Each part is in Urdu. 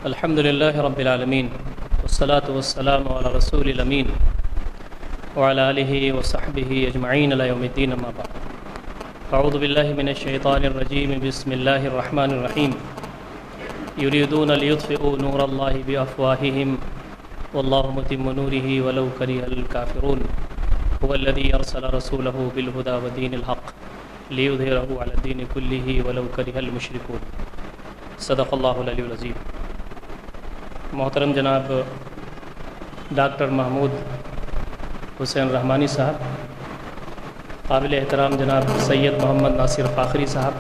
الحمد لله رب العالمين والصلاة والسلام على رسول الأمين وعلى آله وصحبه أجمعين إلى يوم الدين أما بعد أعوذ بالله من الشيطان الرجيم بسم الله الرحمن الرحيم يريدون ليطفئوا نور الله بأفواههم والله متم نوره ولو كره الكافرون هو الذي أرسل رسوله بالهدى ودين الحق ليظهره على الدين كله ولو كره المشركون صدق اللہ العلی العظیم۔ محترم جناب ڈاکٹر محمود حسین رحمانی صاحب، قابل احترام جناب سید محمد ناصر فاخری صاحب،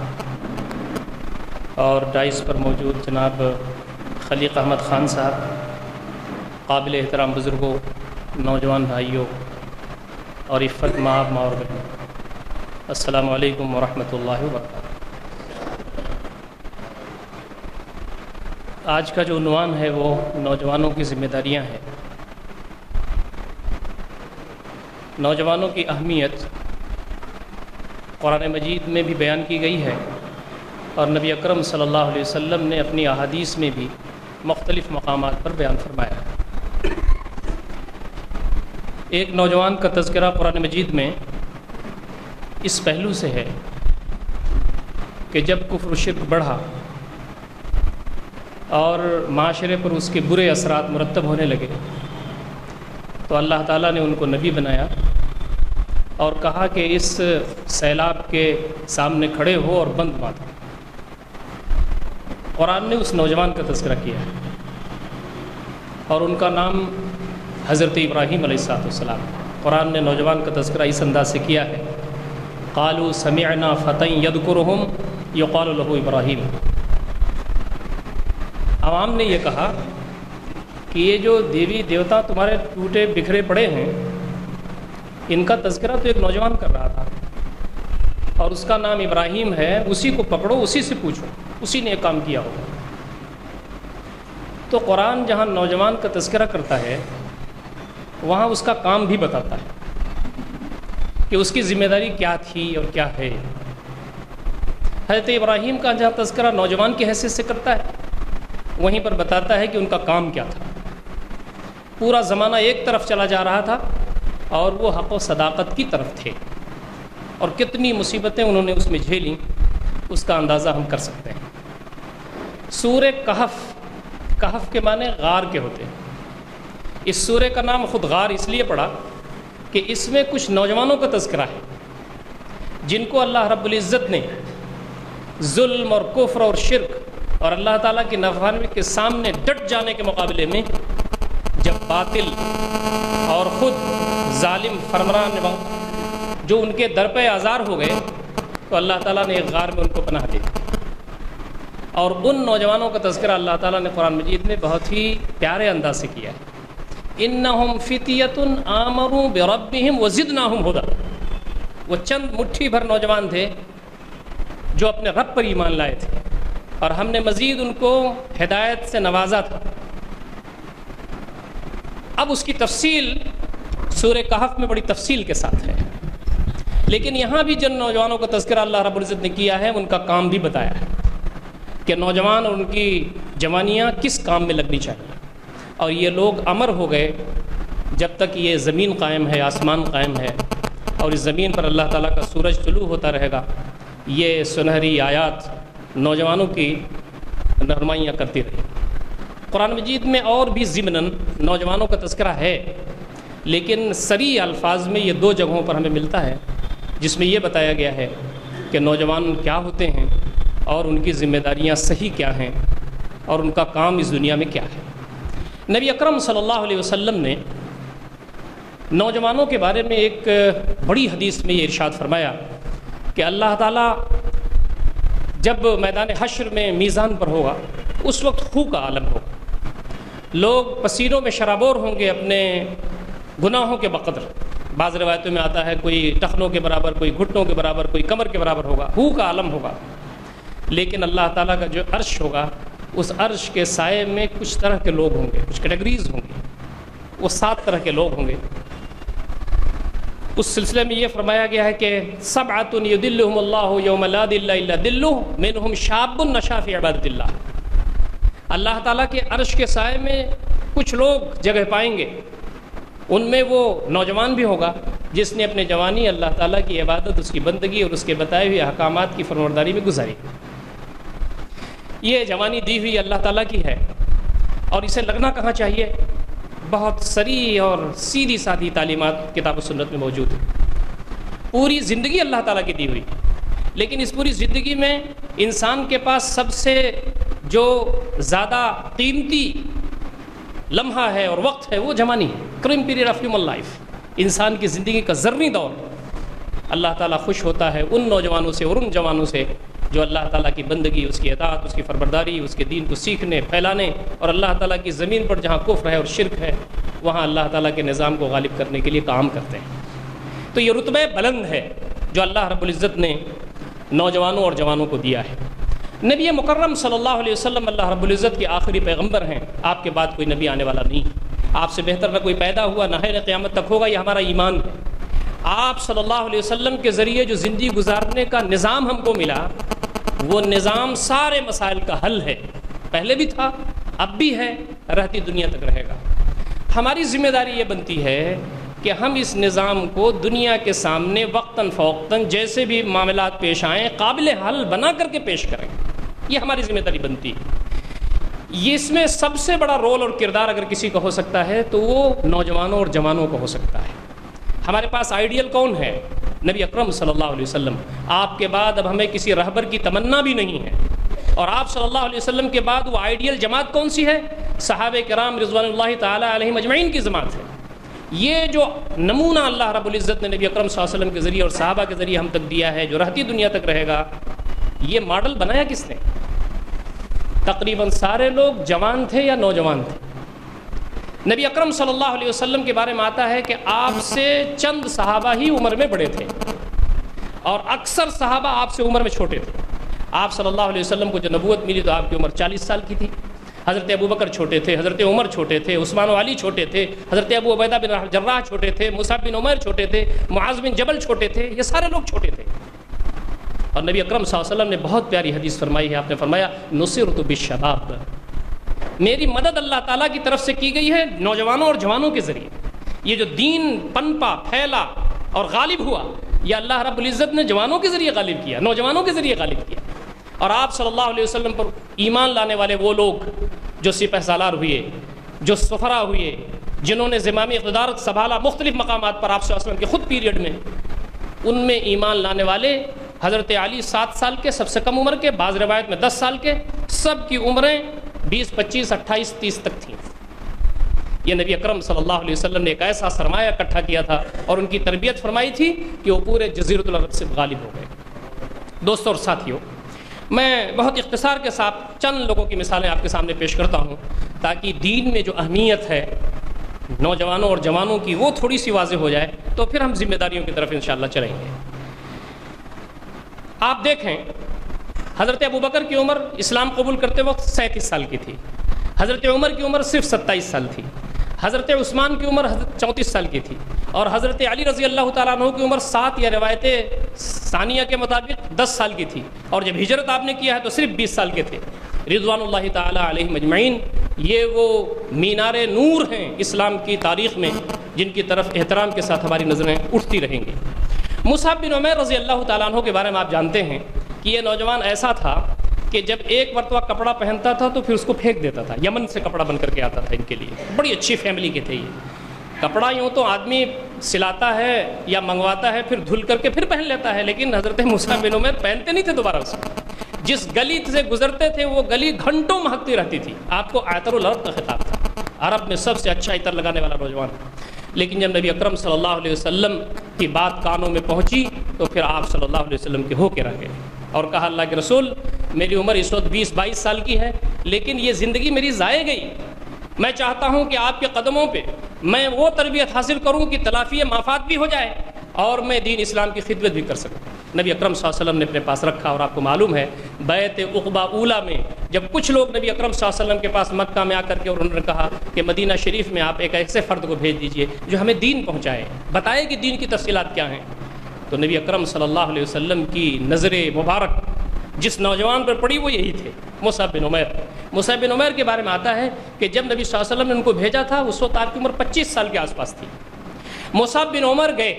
اور ڈائس پر موجود جناب خلیق احمد خان صاحب، قابل احترام بزرگوں، نوجوان بھائیوں اور عفت ماں اور بہنوں، السلام علیکم ورحمۃ اللہ وبرکاتہ۔ آج کا جو عنوان ہے وہ نوجوانوں کی ذمہ داریاں ہیں۔ نوجوانوں کی اہمیت قرآن مجید میں بھی بیان کی گئی ہے اور نبی اکرم صلی اللہ علیہ وسلم نے اپنی احادیث میں بھی مختلف مقامات پر بیان فرمایا ہے۔ ایک نوجوان کا تذکرہ قرآن مجید میں اس پہلو سے ہے کہ جب کفر و شرک بڑھا اور معاشرے پر اس کے برے اثرات مرتب ہونے لگے تو اللہ تعالیٰ نے ان کو نبی بنایا اور کہا کہ اس سیلاب کے سامنے کھڑے ہو اور بند باندھو۔ قرآن نے اس نوجوان کا تذکرہ کیا ہے اور ان کا نام حضرت ابراہیم علیہ السلام۔ قرآن نے نوجوان کا تذکرہ اس انداز سے کیا ہے، قالوا سمعنا فتى يذكرهم يقال له ابراہیم۔ عوام نے یہ کہا کہ یہ جو دیوی دیوتا تمہارے ٹوٹے بکھرے پڑے ہیں، ان کا تذکرہ تو ایک نوجوان کر رہا تھا اور اس کا نام ابراہیم ہے، اسی کو پکڑو، اسی سے پوچھو، اسی نے یہ کام کیا ہوگا۔ تو قرآن جہاں نوجوان کا تذکرہ کرتا ہے وہاں اس کا کام بھی بتاتا ہے کہ اس کی ذمہ داری کیا تھی اور کیا ہے۔ حضرت ابراہیم کا جہاں تذکرہ نوجوان کی حیثیت سے کرتا ہے وہیں پر بتاتا ہے کہ ان کا کام کیا تھا۔ پورا زمانہ ایک طرف چلا جا رہا تھا اور وہ حق و صداقت کی طرف تھے، اور کتنی مصیبتیں انہوں نے اس میں جھیلیں اس کا اندازہ ہم کر سکتے ہیں۔ سورہ کہف، کہف کے معنی غار کے ہوتے ہیں۔ اس سورہ کا نام خود غار اس لیے پڑا کہ اس میں کچھ نوجوانوں کا تذکرہ ہے جن کو اللہ رب العزت نے ظلم اور کفر اور شرک اور اللہ تعالیٰ کی نافرمانی کے سامنے ڈٹ جانے کے مقابلے میں جب باطل اور خود ظالم فرمان جو ان کے در پہ آزار ہو گئے تو اللہ تعالیٰ نے ایک غار میں ان کو پناہ دی، اور ان نوجوانوں کا تذکرہ اللہ تعالیٰ نے قرآن مجید میں بہت ہی پیارے انداز سے کیا ہے۔ انہم فتیۃ آمنوا بربہم وزدناہم ھدی۔ وہ چند مٹھی بھر نوجوان تھے جو اپنے رب پر ایمان لائے تھے اور ہم نے مزید ان کو ہدایت سے نوازا تھا۔ اب اس کی تفصیل سورہ کہف میں بڑی تفصیل کے ساتھ ہے، لیکن یہاں بھی جن نوجوانوں کا تذکرہ اللہ رب العزت نے کیا ہے ان کا کام بھی بتایا ہے کہ نوجوان اور ان کی جوانیاں کس کام میں لگنی چاہیے، اور یہ لوگ امر ہو گئے جب تک یہ زمین قائم ہے، آسمان قائم ہے اور اس زمین پر اللہ تعالیٰ کا سورج طلوع ہوتا رہے گا، یہ سنہری آیات نوجوانوں کی رہنمائیاں کرتی رہی۔ قرآن مجید میں اور بھی ضمناً نوجوانوں کا تذکرہ ہے، لیکن صریح الفاظ میں یہ دو جگہوں پر ہمیں ملتا ہے جس میں یہ بتایا گیا ہے کہ نوجوان کیا ہوتے ہیں اور ان کی ذمہ داریاں صحیح کیا ہیں اور ان کا کام اس دنیا میں کیا ہے۔ نبی اکرم صلی اللہ علیہ وسلم نے نوجوانوں کے بارے میں ایک بڑی حدیث میں یہ ارشاد فرمایا کہ اللہ تعالیٰ جب میدان حشر میں میزان پر ہوگا اس وقت خو کا عالم ہوگا، لوگ پسینوں میں شرابور ہوں گے اپنے گناہوں کے بقدر۔ بعض روایتوں میں آتا ہے کوئی ٹخنوں کے برابر، کوئی گھٹنوں کے برابر، کوئی کمر کے برابر ہوگا، خو کا عالم ہوگا۔ لیکن اللہ تعالیٰ کا جو عرش ہوگا اس عرش کے سائے میں کچھ طرح کے لوگ ہوں گے، کچھ کیٹیگریز ہوں گی، وہ 7 طرح کے لوگ ہوں گے۔ اس سلسلے میں یہ فرمایا گیا ہے کہ سبعۃ یذلھم اللہ یوم لا ظل الا ظلہ منہم شاب نشأ فی عبادۃ اللہ۔ اللہ تعالیٰ کے عرش کے سائے میں کچھ لوگ جگہ پائیں گے، ان میں وہ نوجوان بھی ہوگا جس نے اپنے جوانی اللہ تعالیٰ کی عبادت، اس کی بندگی اور اس کے بتائے ہوئے احکامات کی فرمانبرداری میں گزاری۔ یہ جوانی دی ہوئی اللہ تعالیٰ کی ہے، اور اسے لگنا کہاں چاہیے؟ بہت صریح اور سیدھی سادھی تعلیمات کتاب و سنت میں موجود ہے۔ پوری زندگی اللہ تعالیٰ کی دی ہوئی، لیکن اس پوری زندگی میں انسان کے پاس سب سے جو زیادہ قیمتی لمحہ ہے اور وقت ہے وہ جوانی ہے، کریم پیریڈ آف ہیومن لائف، انسان کی زندگی کا زرعی دور۔ اللہ تعالیٰ خوش ہوتا ہے ان نوجوانوں سے اور ان جوانوں سے جو اللہ تعالیٰ کی بندگی، اس کی اطاعت، اس کی فرمانبرداری، اس کے دین کو سیکھنے، پھیلانے، اور اللہ تعالیٰ کی زمین پر جہاں کفر ہے اور شرک ہے وہاں اللہ تعالیٰ کے نظام کو غالب کرنے کے لیے کام کرتے ہیں۔ تو یہ رتبہ بلند ہے جو اللہ رب العزت نے نوجوانوں اور جوانوں کو دیا ہے۔ نبی مکرم صلی اللہ علیہ وسلم اللہ رب العزت کے آخری پیغمبر ہیں، آپ کے بعد کوئی نبی آنے والا نہیں، آپ سے بہتر نہ کوئی پیدا ہوا، نہ ہے قیامت تک ہوگا، یہ ہمارا ایمان ہے۔ آپ صلی اللہ علیہ وسلم کے ذریعے جو زندگی گزارنے کا نظام ہم کو ملا، وہ نظام سارے مسائل کا حل ہے، پہلے بھی تھا، اب بھی ہے، رہتی دنیا تک رہے گا۔ ہماری ذمہ داری یہ بنتی ہے کہ ہم اس نظام کو دنیا کے سامنے وقتاً فوقتاً جیسے بھی معاملات پیش آئیں قابل حل بنا کر کے پیش کریں، یہ ہماری ذمہ داری بنتی ہے۔ یہ اس میں سب سے بڑا رول اور کردار اگر کسی کا ہو سکتا ہے تو وہ نوجوانوں اور جوانوں کا ہو سکتا ہے۔ ہمارے پاس آئیڈیل کون ہے؟ نبی اکرم صلی اللہ علیہ وسلم۔ آپ کے بعد اب ہمیں کسی رہبر کی تمنا بھی نہیں ہے، اور آپ صلی اللہ علیہ وسلم کے بعد وہ آئیڈیل جماعت کون سی ہے؟ صحابہ کرام رضوان اللہ تعالی علیہم اجمعین کی جماعت ہے۔ یہ جو نمونہ اللہ رب العزت نے نبی اکرم صلی اللہ علیہ وسلم کے ذریعے اور صحابہ کے ذریعے ہم تک دیا ہے، جو رہتی دنیا تک رہے گا، یہ ماڈل بنایا کس نے؟ تقریباً سارے لوگ جوان تھے یا نوجوان تھے۔ نبی اکرم صلی اللہ علیہ وسلم کے بارے میں آتا ہے کہ آپ سے چند صحابہ ہی عمر میں بڑے تھے، اور اکثر صحابہ آپ سے عمر میں چھوٹے تھے۔ آپ صلی اللہ علیہ وسلم کو جو نبوت ملی تو آپ کی عمر 40 سال کی تھی۔ حضرت ابوبکر چھوٹے تھے، حضرت عمر چھوٹے تھے، عثمان و علی چھوٹے تھے، حضرت ابو عبیدہ بن جراح چھوٹے تھے، مصعب بن عمیر چھوٹے تھے، معاذ بن جبل چھوٹے تھے، یہ سارے لوگ چھوٹے تھے۔ اور نبی اکرم صلی اللہ علیہ وسلم نے بہت پیاری حدیث فرمائی ہے، آپ نے فرمایا نصرت بالشباب، میری مدد اللہ تعالیٰ کی طرف سے کی گئی ہے نوجوانوں اور جوانوں کے ذریعے۔ یہ جو دین پنپا، پھیلا اور غالب ہوا، یہ اللہ رب العزت نے جوانوں کے ذریعے غالب کیا، نوجوانوں کے ذریعے غالب کیا۔ اور آپ صلی اللہ علیہ وسلم پر ایمان لانے والے وہ لوگ جو سپہ سالار ہوئے، جو سفرا ہوئے، جنہوں نے زمامی اقتدار سنبھالا مختلف مقامات پر آپ صلی اللہ علیہ وسلم کے خود پیریڈ میں، ان میں ایمان لانے والے حضرت علی 7 سال کے سب سے کم عمر کے، بعض روایت میں 10 سال کے، سب کی عمریں 20، 25، 28، 30 تک تھیں۔ یہ نبی اکرم صلی اللہ علیہ وسلم نے ایک ایسا سرمایہ اکٹھا کیا تھا اور ان کی تربیت فرمائی تھی کہ وہ پورے جزیرۃ العرب سے غالب ہو گئے۔ دوستوں اور ساتھیوں، میں بہت اختصار کے ساتھ چند لوگوں کی مثالیں آپ کے سامنے پیش کرتا ہوں تاکہ دین میں جو اہمیت ہے نوجوانوں اور جوانوں کی وہ تھوڑی سی واضح ہو جائے، تو پھر ہم ذمہ داریوں کی طرف انشاءاللہ چلیں گے۔ آپ دیکھیں، حضرت ابوبکر کی عمر اسلام قبول کرتے وقت 37 سال کی تھی، حضرت عمر کی عمر صرف 27 سال تھی، حضرت عثمان کی عمر 34 سال کی تھی، اور حضرت علی رضی اللہ تعالیٰ عنہ کی عمر 7 یا روایت ثانیہ کے مطابق 10 سال کی تھی، اور جب ہجرت آپ نے کیا ہے تو صرف 20 سال کے تھے، رضوان اللہ تعالیٰ علیہم اجمعین۔ یہ وہ مینار نور ہیں اسلام کی تاریخ میں جن کی طرف احترام کے ساتھ ہماری نظریں اٹھتی رہیں گی۔ مصعب بن عمیر رضی اللہ تعالیٰ عنہ کے بارے میں آپ جانتے ہیں کہ یہ نوجوان ایسا تھا کہ جب ایک مرتبہ کپڑا پہنتا تھا تو پھر اس کو پھینک دیتا تھا، یمن سے کپڑا بن کر کے آتا تھا ان کے لیے، بڑی اچھی فیملی کے تھے یہ۔ کپڑا یوں تو آدمی سلاتا ہے یا منگواتا ہے پھر دھل کر کے پھر پہن لیتا ہے، لیکن حضرت مصعب بن عمیر پہنتے نہیں تھے دوبارہ اسے، جس گلی سے گزرتے تھے وہ گلی گھنٹوں مہکتی رہتی تھی۔ آپ کو عطر العرب کا خطاب تھا، عرب میں سب سے اچھا عطر لگانے والا نوجوان۔ لیکن جب نبی اکرم صلی اللہ علیہ وسلم کی بات کانوں میں پہنچی تو پھر آپ صلی اللہ علیہ وسلم کے ہو کے رہ گئے اور کہا اللہ کے رسول، میری عمر اس وقت 20-22 سال کی ہے، لیکن یہ زندگی میری ضائع گئی، میں چاہتا ہوں کہ آپ کے قدموں پہ میں وہ تربیت حاصل کروں کہ تلافی مافات بھی ہو جائے اور میں دین اسلام کی خدمت بھی کر سکوں۔ نبی اکرم صلی اللہ علیہ وسلم نے اپنے پاس رکھا، اور آپ کو معلوم ہے بیعت عقبہ اولیٰ میں جب کچھ لوگ نبی اکرم صلی اللہ علیہ وسلم کے پاس مکہ میں آ کر کے اور انہوں نے کہا کہ مدینہ شریف میں آپ ایک ایسے فرد کو بھیج دیجئے جو ہمیں دین پہنچائے، بتائے کہ دین کی تفصیلات کیا ہیں، تو نبی اکرم صلی اللہ علیہ وسلم کی نظر مبارک جس نوجوان پر پڑی وہ یہی تھے۔ مصعب بن عمیر. مصعب بن عمیر کے بارے میں آتا ہے کہ جب نبی صلی اللہ علیہ وسلم نے ان کو بھیجا تھا اس وقت آپ کی عمر 25 سال کے آس پاس تھی. مصعب بن عمر گئے.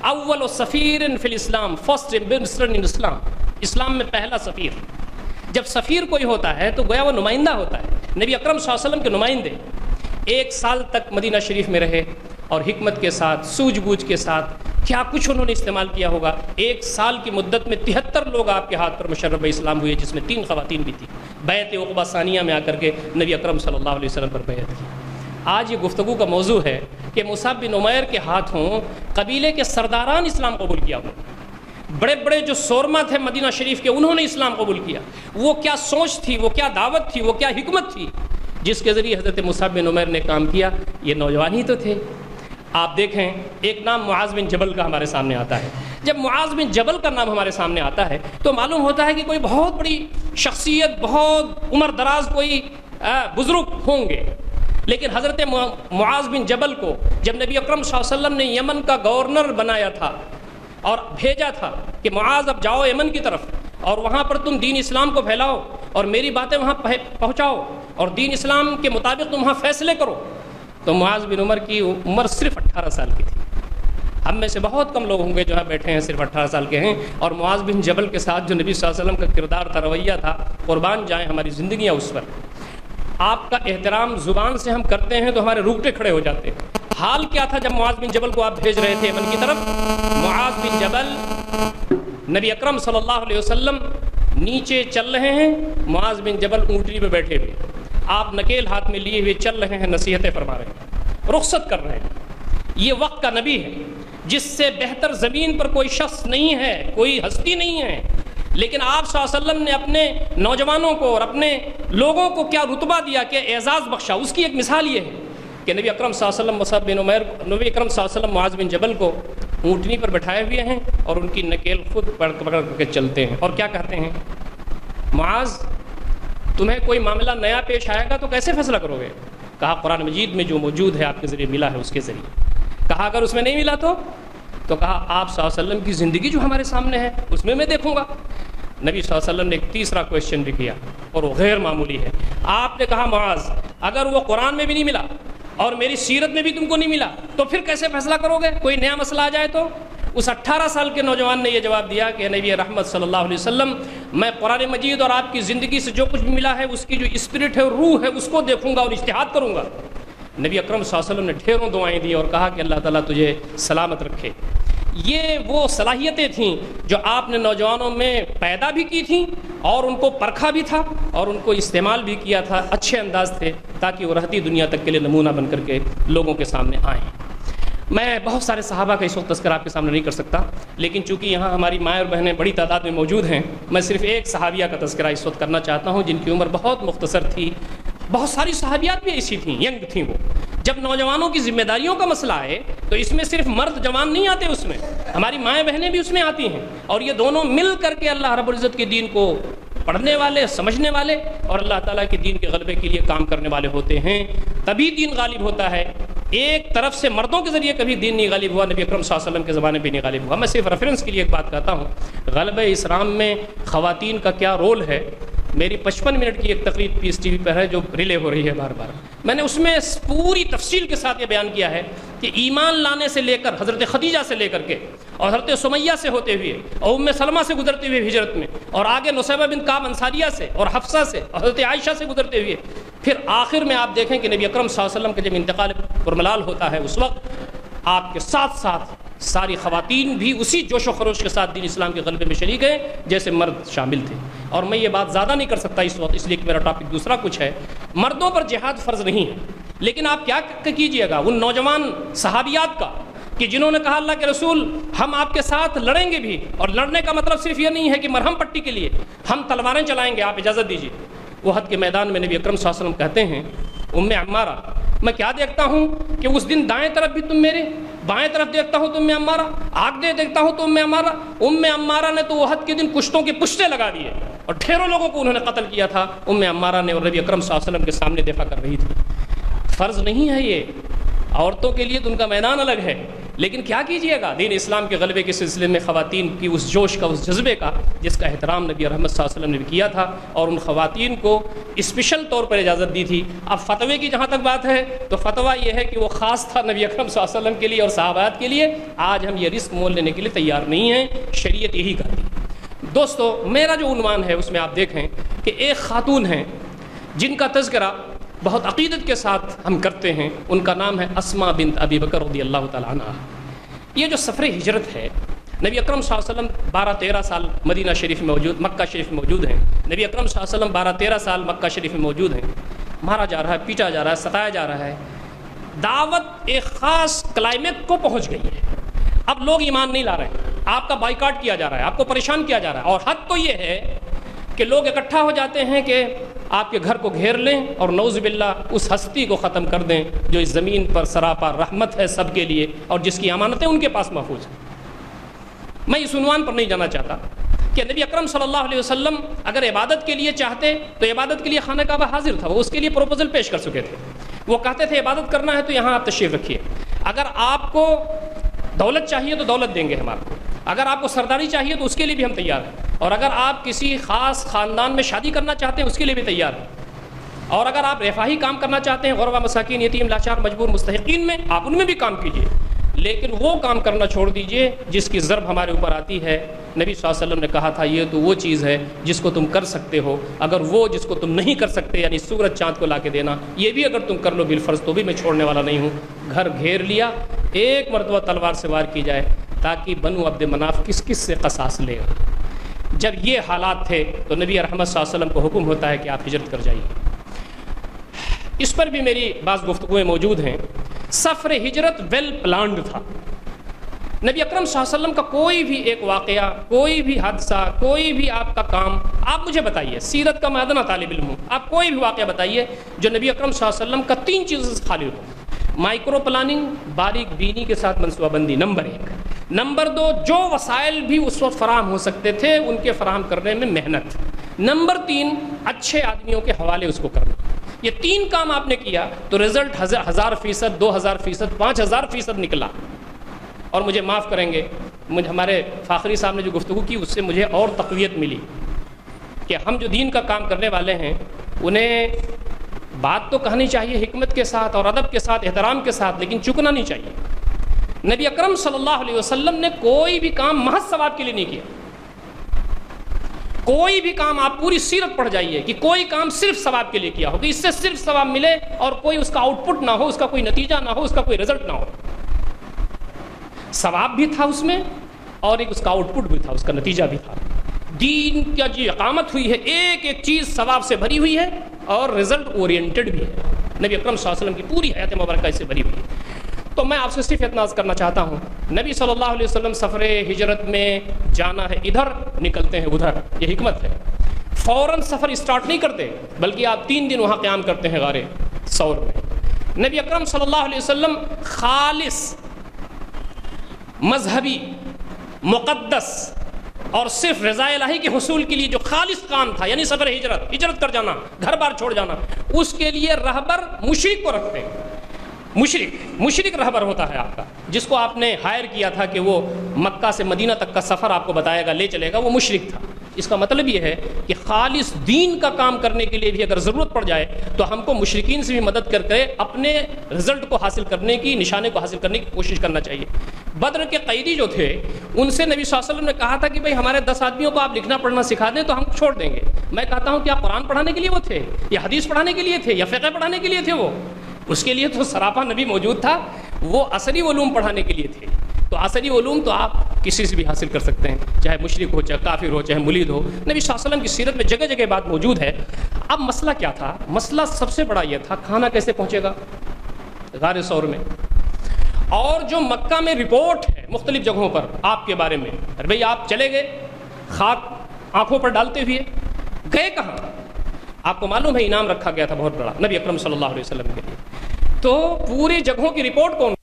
اول سفیر فی الاسلام، فرسٹ امبیسڈر ان اسلام، اسلام میں پہلا سفیر. جب سفیر کوئی ہوتا ہے تو گویا وہ نمائندہ ہوتا ہے، نبی اکرم صلی اللہ علیہ وسلم کے نمائندے. 1 سال تک مدینہ شریف میں رہے اور حکمت کے ساتھ، سوجھ بوجھ کے ساتھ کیا کچھ انہوں نے استعمال کیا ہوگا. 1 سال کی مدت میں 73 لوگ آپ کے ہاتھ پر مشرف اسلام ہوئے، جس میں 3 خواتین بھی تھیں. بیعت عقبہ ثانیہ میں آ کر کے نبی اکرم صلی اللہ علیہ وسلم پر بیعت کی. آج یہ گفتگو کا موضوع ہے کہ مصعب بن عمیر کے ہاتھوں قبیلے کے سرداران اسلام قبول کیا ہوا. بڑے بڑے جو سورما تھے مدینہ شریف کے، انہوں نے اسلام قبول کیا. وہ کیا سوچ تھی، وہ کیا دعوت تھی، وہ کیا حکمت تھی جس کے ذریعے حضرت مصعب بن عمیر نے کام کیا. یہ نوجوان ہی تو تھے. آپ دیکھیں ایک نام معاذ بن جبل کا ہمارے سامنے آتا ہے. جب معاذ بن جبل کا نام ہمارے سامنے آتا ہے تو معلوم ہوتا ہے کہ کوئی بہت بڑی شخصیت، بہت عمر دراز کوئی بزرگ ہوں گے. لیکن حضرت معاذ بن جبل کو جب نبی اکرم صلی اللہ علیہ وسلم نے یمن کا گورنر بنایا تھا اور بھیجا تھا کہ معاذ اب جاؤ یمن کی طرف اور وہاں پر تم دین اسلام کو پھیلاؤ اور میری باتیں وہاں پہنچاؤ اور دین اسلام کے مطابق تم وہاں فیصلے کرو، تو معاذ بن عمر کی عمر صرف 18 سال کی تھی. ہم میں سے بہت کم لوگ ہوں گے جو یہاں بیٹھے ہیں صرف 18 سال کے ہیں. اور معاذ بن جبل کے ساتھ جو نبی صلی اللہ علیہ وسلم کا کردار تھا، رویہ تھا، قربان جائیں ہماری زندگیاں اس پر. آپ کا احترام زبان سے ہم کرتے ہیں تو ہمارے روکٹے کھڑے ہو جاتے ہیں. حال کیا تھا جب معاذ بن جبل کو آپ بھیج رہے تھے یمن کی طرف؟ معاذ بن جبل نبی اکرم صلی اللہ علیہ وسلم نیچے چل رہے ہیں، معاذ بن جبل اونٹنی پہ بیٹھے ہوئے، آپ نکیل ہاتھ میں لیے ہوئے چل رہے ہیں، نصیحتیں فرما رہے ہیں، رخصت کر رہے ہیں. یہ وقت کا نبی ہے جس سے بہتر زمین پر کوئی شخص نہیں ہے، کوئی ہستی نہیں ہے. لیکن آپ صلی اللہ علیہ وسلم نے اپنے نوجوانوں کو اور اپنے لوگوں کو کیا رتبہ دیا، کیا اعزاز بخشا. اس کی ایک مثال یہ ہے کہ نبی اکرم صلی اللہ علیہ وسلم مصعب بن عمیر، نبی اکرم صلی اللہ علیہ وسلم معاذ بن جبل کو اونٹنی پر بٹھائے ہوئے ہیں اور ان کی نکیل خود پکڑ کے چلتے ہیں اور کیا کہتے ہیں؟ معاذ تمہیں کوئی معاملہ نیا پیش آئے گا تو کیسے فیصلہ کرو گے؟ کہا قرآن مجید میں جو موجود ہے آپ کے ذریعے ملا ہے اس کے ذریعے. کہا اگر اس میں نہیں ملا تو کہا آپ صلی اللہ علیہ وسلم کی زندگی جو ہمارے سامنے ہے اس میں دیکھوں گا. نبی صلی اللہ علیہ وسلم نے ایک تیسرا کویشچن بھی کیا اور وہ غیر معمولی ہے. آپ نے کہا معاذ اگر وہ قرآن میں بھی نہیں ملا اور میری سیرت میں بھی تم کو نہیں ملا تو پھر کیسے فیصلہ کرو گے؟ کوئی نیا مسئلہ آ جائے تو؟ اس 18 سال کے نوجوان نے یہ جواب دیا کہ نبی رحمت صلی اللہ علیہ وسلم میں قرآن مجید اور آپ کی زندگی سے جو کچھ بھی ملا ہے اس کی جو اسپرٹ ہے اور روح ہے اس کو دیکھوں گا اور اجتہاد کروں گا. نبی اکرم صلی اللہ علیہ وسلم نے ڈھیروں دعائیں دی اور کہا کہ اللہ تعالیٰ تجھے سلامت رکھے. یہ وہ صلاحیتیں تھیں جو آپ نے نوجوانوں میں پیدا بھی کی تھیں اور ان کو پرکھا بھی تھا اور ان کو استعمال بھی کیا تھا. اچھے انداز تھے تاکہ وہ رہتی دنیا تک کے لیے نمونہ بن کر کے لوگوں کے سامنے آئیں. میں بہت سارے صحابہ کا اس وقت تذکرہ آپ کے سامنے نہیں کر سکتا، لیکن چونکہ یہاں ہماری مائیں اور بہنیں بڑی تعداد میں موجود ہیں، میں صرف ایک صحابیہ کا تذکرہ اس وقت کرنا چاہتا ہوں جن کی عمر بہت مختصر تھی. بہت ساری صحابیات بھی ایسی تھیں، ینگ تھیں. وہ جب نوجوانوں کی ذمہ داریوں کا مسئلہ آئے تو اس میں صرف مرد جوان نہیں آتے، اس میں ہماری مائیں بہنیں بھی اس میں آتی ہیں اور یہ دونوں مل کر کے اللہ رب العزت کے دین کو پڑھنے والے، سمجھنے والے اور اللہ تعالیٰ کے دین کے غلبے کے لیے کام کرنے والے ہوتے ہیں. تبھی دین غالب ہوتا ہے. ایک طرف سے مردوں کے ذریعے کبھی دین نہیں غالب ہوا، نبی اکرم صلی اللہ علیہ وسلم کے زمانے پہ نہیں غالب ہوا. میں صرف ریفرنس کے لیے ایک بات کہتا ہوں، غلبہ اسلام میں خواتین کا کیا رول ہے. میری 55 منٹ کی ایک تقریر پیس ٹی وی پر ہے جو ریلے ہو رہی ہے بار بار. میں نے اس میں پوری تفصیل کے ساتھ یہ بیان کیا ہے کہ ایمان لانے سے لے کر حضرت خدیجہ سے لے کر کے اور حضرت سمیہ سے ہوتے ہوئے اور ام سلمہ سے گزرتے ہوئے ہجرت میں اور آگے نصیبہ بنت کعب انصاریہ سے اور حفصہ سے اور حضرت عائشہ سے گزرتے ہوئے پھر آخر میں آپ دیکھیں کہ نبی اکرم صلی اللہ علیہ وسلم کا جب انتقال پرملال ہوتا ہے اس وقت آپ کے ساتھ ساتھ ساری خواتین بھی اسی جوش و خروش کے ساتھ دین اسلام کے غلبے میں شریک ہیں جیسے مرد شامل تھے. اور میں یہ بات زیادہ نہیں کر سکتا اس وقت، اس لیے کہ میرا ٹاپک دوسرا کچھ ہے. مردوں پر جہاد فرض نہیں ہے، لیکن آپ کیا کیجئے گا ان نوجوان صحابیات کا کہ جنہوں نے کہا اللہ کے رسول ہم آپ کے ساتھ لڑیں گے بھی، اور لڑنے کا مطلب صرف یہ نہیں ہے کہ مرہم پٹی کے لیے ہم تلواریں چلائیں گے، آپ اجازت دیجیے. احد کے میدان میں نبی اکرم صلی اللہ علیہ وسلم کہتے ہیں ام عمارہ میں کیا دیکھتا ہوں کہ اس دن دائیں طرف بھی تم میرے، بائیں طرف دیکھتا ہوں تو ام عمارہ، آگے دیکھتا ہوں تو ام عمارہ. ام عمارہ نے تو احد کے دن کشتوں کے پشتے لگا دیے اور ڈھیروں لوگوں کو انہوں نے قتل کیا تھا. ام عمارہ نے اور نبی اکرم صلی اللہ علیہ وسلم کے سامنے دفاع کر رہی تھی. فرض نہیں ہے یہ، عورتوں کے لیے تو ان کا میدان الگ ہے، لیکن کیا کیجئے گا، دین اسلام کے غلبے کے سلسلے میں خواتین کی اس جوش کا، اس جذبے کا، جس کا احترام نبی رحمت صلی اللہ علیہ وسلم نے بھی کیا تھا اور ان خواتین کو اسپیشل طور پر اجازت دی تھی۔ اب فتوے کی جہاں تک بات ہے تو فتویٰ یہ ہے کہ وہ خاص تھا نبی اکرم صلی اللہ علیہ وسلم کے لیے اور صحابات کے لیے۔ آج ہم یہ رسک مول لینے کے لیے تیار نہیں ہیں، شریعت یہی کہتی ہے۔ دوستو، میرا جو عنوان ہے اس میں آپ دیکھیں کہ ایک خاتون ہیں جن کا تذکرہ بہت عقیدت کے ساتھ ہم کرتے ہیں، ان کا نام ہے اسماء بنت ابی بکر رضی اللہ تعالیٰ عنہ۔ یہ جو سفر ہجرت ہے، نبی اکرم صلی اللہ علیہ وسلم 12-13 سال مدینہ شریف میں موجود، مکہ شریف میں موجود ہیں۔ نبی اکرم صلی اللہ علیہ وسلم 12-13 سال مکہ شریف میں موجود ہیں۔ مارا جا رہا ہے، پیٹا جا رہا ہے، ستایا جا رہا ہے، دعوت ایک خاص کلائمیکس کو پہنچ گئی ہے۔ اب لوگ ایمان نہیں لا رہے ہیں، آپ کا بائیکاٹ کیا جا رہا ہے، آپ کو پریشان کیا جا رہا ہے، اور حد تو یہ ہے کہ لوگ اکٹھا ہو جاتے ہیں کہ آپ کے گھر کو گھیر لیں اور نعوذ باللہ اس ہستی کو ختم کر دیں جو اس زمین پر سراپا رحمت ہے سب کے لیے اور جس کی امانتیں ان کے پاس محفوظ ہیں۔ میں اس عنوان پر نہیں جانا چاہتا کہ نبی اکرم صلی اللہ علیہ وسلم اگر عبادت کے لیے چاہتے تو عبادت کے لیے خانہ کعبہ حاضر تھا، وہ اس کے لیے پروپوزل پیش کر چکے تھے۔ وہ کہتے تھے عبادت کرنا ہے تو یہاں آپ تشریف رکھیے، اگر آپ کو دولت چاہیے تو دولت دیں گے ہمارے کو، اگر آپ کو سرداری چاہیے تو اس کے لیے بھی ہم تیار ہیں، اور اگر آپ کسی خاص خاندان میں شادی کرنا چاہتے ہیں اس کے لیے بھی تیار ہیں، اور اگر آپ رفاہی کام کرنا چاہتے ہیں غربا، مساکین، یتیم، لاچار، مجبور، مستحقین میں، آپ ان میں بھی کام کیجیے، لیکن وہ کام کرنا چھوڑ دیجئے جس کی ضرب ہمارے اوپر آتی ہے۔ نبی صلی اللہ علیہ وسلم نے کہا تھا یہ تو وہ چیز ہے جس کو تم کر سکتے ہو، اگر وہ جس کو تم نہیں کر سکتے یعنی سورج چاند کو لا کے دینا، یہ بھی اگر تم کر لو بالفرض تو بھی میں چھوڑنے والا نہیں ہوں۔ گھر گھیر لیا، ایک مرتبہ تلوار سے وار کی جائے تاکہ بنو عبد مناف کس کس سے قصاص لے گا۔ جب یہ حالات تھے تو نبی رحمت صلی اللہ علیہ وسلم کو حکم ہوتا ہے کہ آپ ہجرت کر جائیے۔ اس پر بھی میری بعض گفتگویں موجود ہیں۔ سفر ہجرت ویل پلانڈ تھا۔ نبی اکرم صلی اللہ علیہ وسلم کا کوئی بھی ایک واقعہ، کوئی بھی حادثہ، کوئی بھی آپ کا کام، آپ مجھے بتائیے، سیرت کا میں ادنا طالب علم ہوں، آپ کوئی بھی واقعہ بتائیے جو نبی اکرم صلی اللہ علیہ وسلم کا 3 چیزوں سے خالی ہو۔ مائکرو پلاننگ، باریک بینی کے ساتھ منصوبہ بندی، نمبر 1۔ نمبر 2، جو وسائل بھی اس وقت فراہم ہو سکتے تھے ان کے فراہم کرنے میں محنت۔ نمبر 3، اچھے آدمیوں کے حوالے اس کو کرنا۔ یہ 3 کام آپ نے کیا تو رزلٹ 1000%، 2000%، 5000% نکلا۔ اور مجھے معاف کریں گے، ہمارے فاخری صاحب نے جو گفتگو کی اس سے مجھے اور تقویت ملی کہ ہم جو دین کا کام کرنے والے ہیں انہیں بات تو کہانی چاہیے حکمت کے ساتھ اور ادب کے ساتھ، احترام کے ساتھ، لیکن چکنا نہیں چاہیے۔ نبی اکرم صلی اللہ علیہ وسلم نے کوئی بھی کام محض ثواب کے لیے نہیں کیا۔ کوئی بھی کام آپ پوری سیرت پڑھ جائیے کہ کوئی کام صرف ثواب کے لیے کیا ہو کہ اس سے صرف ثواب ملے اور کوئی اس کا آؤٹ پٹ نہ ہو، اس کا کوئی نتیجہ نہ ہو، اس کا کوئی رزلٹ نہ ہو۔ ثواب بھی تھا اس میں اور ایک اس کا آؤٹ پٹ بھی تھا، اس کا نتیجہ بھی تھا۔ دین کا جو اقامت ہوئی ہے ایک ایک چیز ثواب سے بھری ہوئی ہے اور رزلٹ اورینٹڈ بھی ہے۔ نبی اکرم صلی اللہ علیہ وسلم کی پوری حیات مبارکہ اس سے بھری ہوئی ہے۔ تو میں آپ سے صرف اتنا عرض کرنا چاہتا ہوں، نبی صلی اللہ علیہ وسلم سفر ہجرت میں جانا ہے ادھر، نکلتے ہیں ادھر، یہ حکمت ہے۔ فوراً سفر اسٹارٹ نہیں کرتے بلکہ آپ 3 دن وہاں قیام کرتے ہیں غار ثور میں۔ نبی اکرم صلی اللہ علیہ وسلم خالص مذہبی، مقدس اور صرف رضا الہی کے حصول کے لیے جو خالص کام تھا یعنی سفر ہجرت کر جانا، گھر بار چھوڑ جانا، اس کے لیے رہبر مشرک کو رکھتے ہیں۔ مشرک رہبر ہوتا ہے آپ کا، جس کو آپ نے ہائر کیا تھا کہ وہ مکہ سے مدینہ تک کا سفر آپ کو بتائے گا، لے چلے گا، وہ مشرک تھا۔ اس کا مطلب یہ ہے کہ خالص دین کا کام کرنے کے لیے بھی اگر ضرورت پڑ جائے تو ہم کو مشرکین سے بھی مدد کر کے اپنے رزلٹ کو حاصل کرنے کی، نشانے کو حاصل کرنے کی کوشش کرنا چاہیے۔ بدر کے قیدی جو تھے ان سے نبی صلی اللہ علیہ وسلم نے کہا تھا کہ بھائی ہمارے 10 آدمیوں کو آپ لکھنا پڑھنا سکھا دیں تو ہم چھوڑ دیں گے۔ میں کہتا ہوں کہ آپ قرآن پڑھانے کے لیے وہ تھے یا حدیث پڑھانے کے لیے تھے یا فقہ پڑھانے کے لیے تھے؟ وہ اس کے لیے تو سراپا نبی موجود تھا، وہ عصری علوم پڑھانے کے لیے تھے۔ تو عصری علوم تو آپ کسی سے بھی حاصل کر سکتے ہیں، چاہے مشرک ہو، چاہے کافر ہو، چاہے ملید ہو۔ نبی صلی اللہ علیہ وسلم کی سیرت میں جگہ جگہ بات موجود ہے۔ اب مسئلہ کیا تھا؟ مسئلہ سب سے بڑا یہ تھا کھانا کیسے پہنچے گا غار ثور میں، اور جو مکہ میں رپورٹ ہے مختلف جگہوں پر آپ کے بارے میں، ارے بھائی آپ چلے گئے خاک آنکھوں پر ڈالتے ہوئے، گئے کہاں؟ آپ کو معلوم ہے انعام رکھا گیا تھا بہت بڑا نبی اکرم صلی اللہ علیہ وسلم کے لیے، تو پوری جگہوں کی رپورٹ کون؟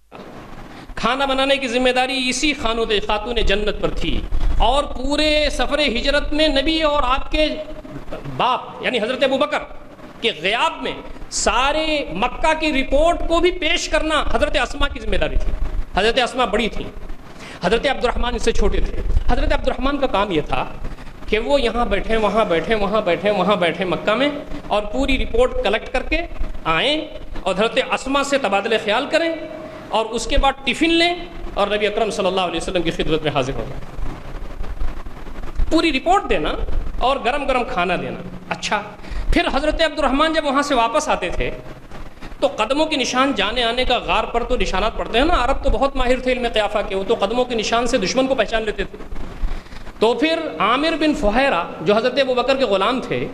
کھانا بنانے کی ذمہ داری اسی خاتون جنت پر تھی، اور پورے سفر ہجرت میں نبی اور آپ کے باپ یعنی حضرت ابوبکر کے غیاب میں سارے مکہ کی رپورٹ کو بھی پیش کرنا حضرت اسماء کی ذمہ داری تھی۔ حضرت اسما بڑی تھیں، حضرت عبد الرحمن اس سے چھوٹے تھے. حضرت عبد الرحمن کا کام یہ تھا کہ وہ یہاں بیٹھیں وہاں بیٹھیں وہاں بیٹھیں وہاں بیٹھیں مکہ میں، اور پوری رپورٹ کلیکٹ کر کے آئیں اور حضرت اسما سے تبادلہ خیال کریں اور اس کے بعد ٹفن لیں اور نبی اکرم صلی اللہ علیہ وسلم کی خدمت میں حاضر ہو جائیں. پوری رپورٹ دینا اور گرم گرم کھانا دینا. اچھا، پھر حضرت عبد الرحمن جب وہاں سے واپس آتے تھے تو قدموں کے نشان جانے آنے کا غار پر تو نشانات پڑتے ہیں نا. عرب تو بہت ماہر تھے علم قیافہ کے، وہ تو قدموں کے نشان سے دشمن کو پہچان لیتے تھے. تو پھر عامر بن فہیرہ جو حضرت ابوبکر کے غلام تھے،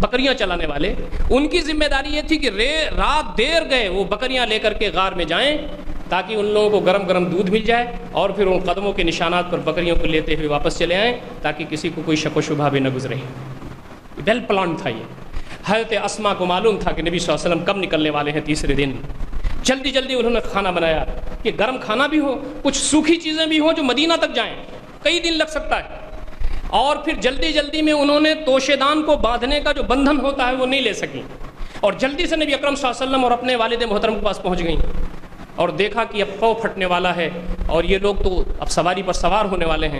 بکریاں چلانے والے، ان کی ذمہ داری یہ تھی کہ رات دیر گئے وہ بکریاں لے کر کے غار میں جائیں تاکہ ان لوگوں کو گرم گرم دودھ مل جائے، اور پھر ان قدموں کے نشانات پر بکریوں کو لیتے ہوئے واپس چلے آئیں تاکہ کسی کو کوئی شک و شبہ بھی نہ گزرے. ویل پلان تھا یہ. حضرت اسما کو معلوم تھا کہ نبی صلی اللہ علیہ وسلم کب نکلنے والے ہیں تیسرے دن. جلدی جلدی انہوں نے کھانا بنایا کہ گرم کھانا بھی ہو، کچھ سوکھی چیزیں بھی ہوں جو مدینہ تک جائیں، کئی دن لگ سکتا ہے. اور پھر جلدی جلدی میں انہوں نے توشے دان کو باندھنے کا جو بندھن ہوتا ہے وہ نہیں لے سکیں، اور جلدی سے نبی اکرم صلی اللہ علیہ وسلم اور اپنے والد محترم کے پاس پہنچ گئیں اور دیکھا کہ اب خو پھٹنے والا ہے اور یہ لوگ تو اب سواری پر سوار ہونے والے ہیں.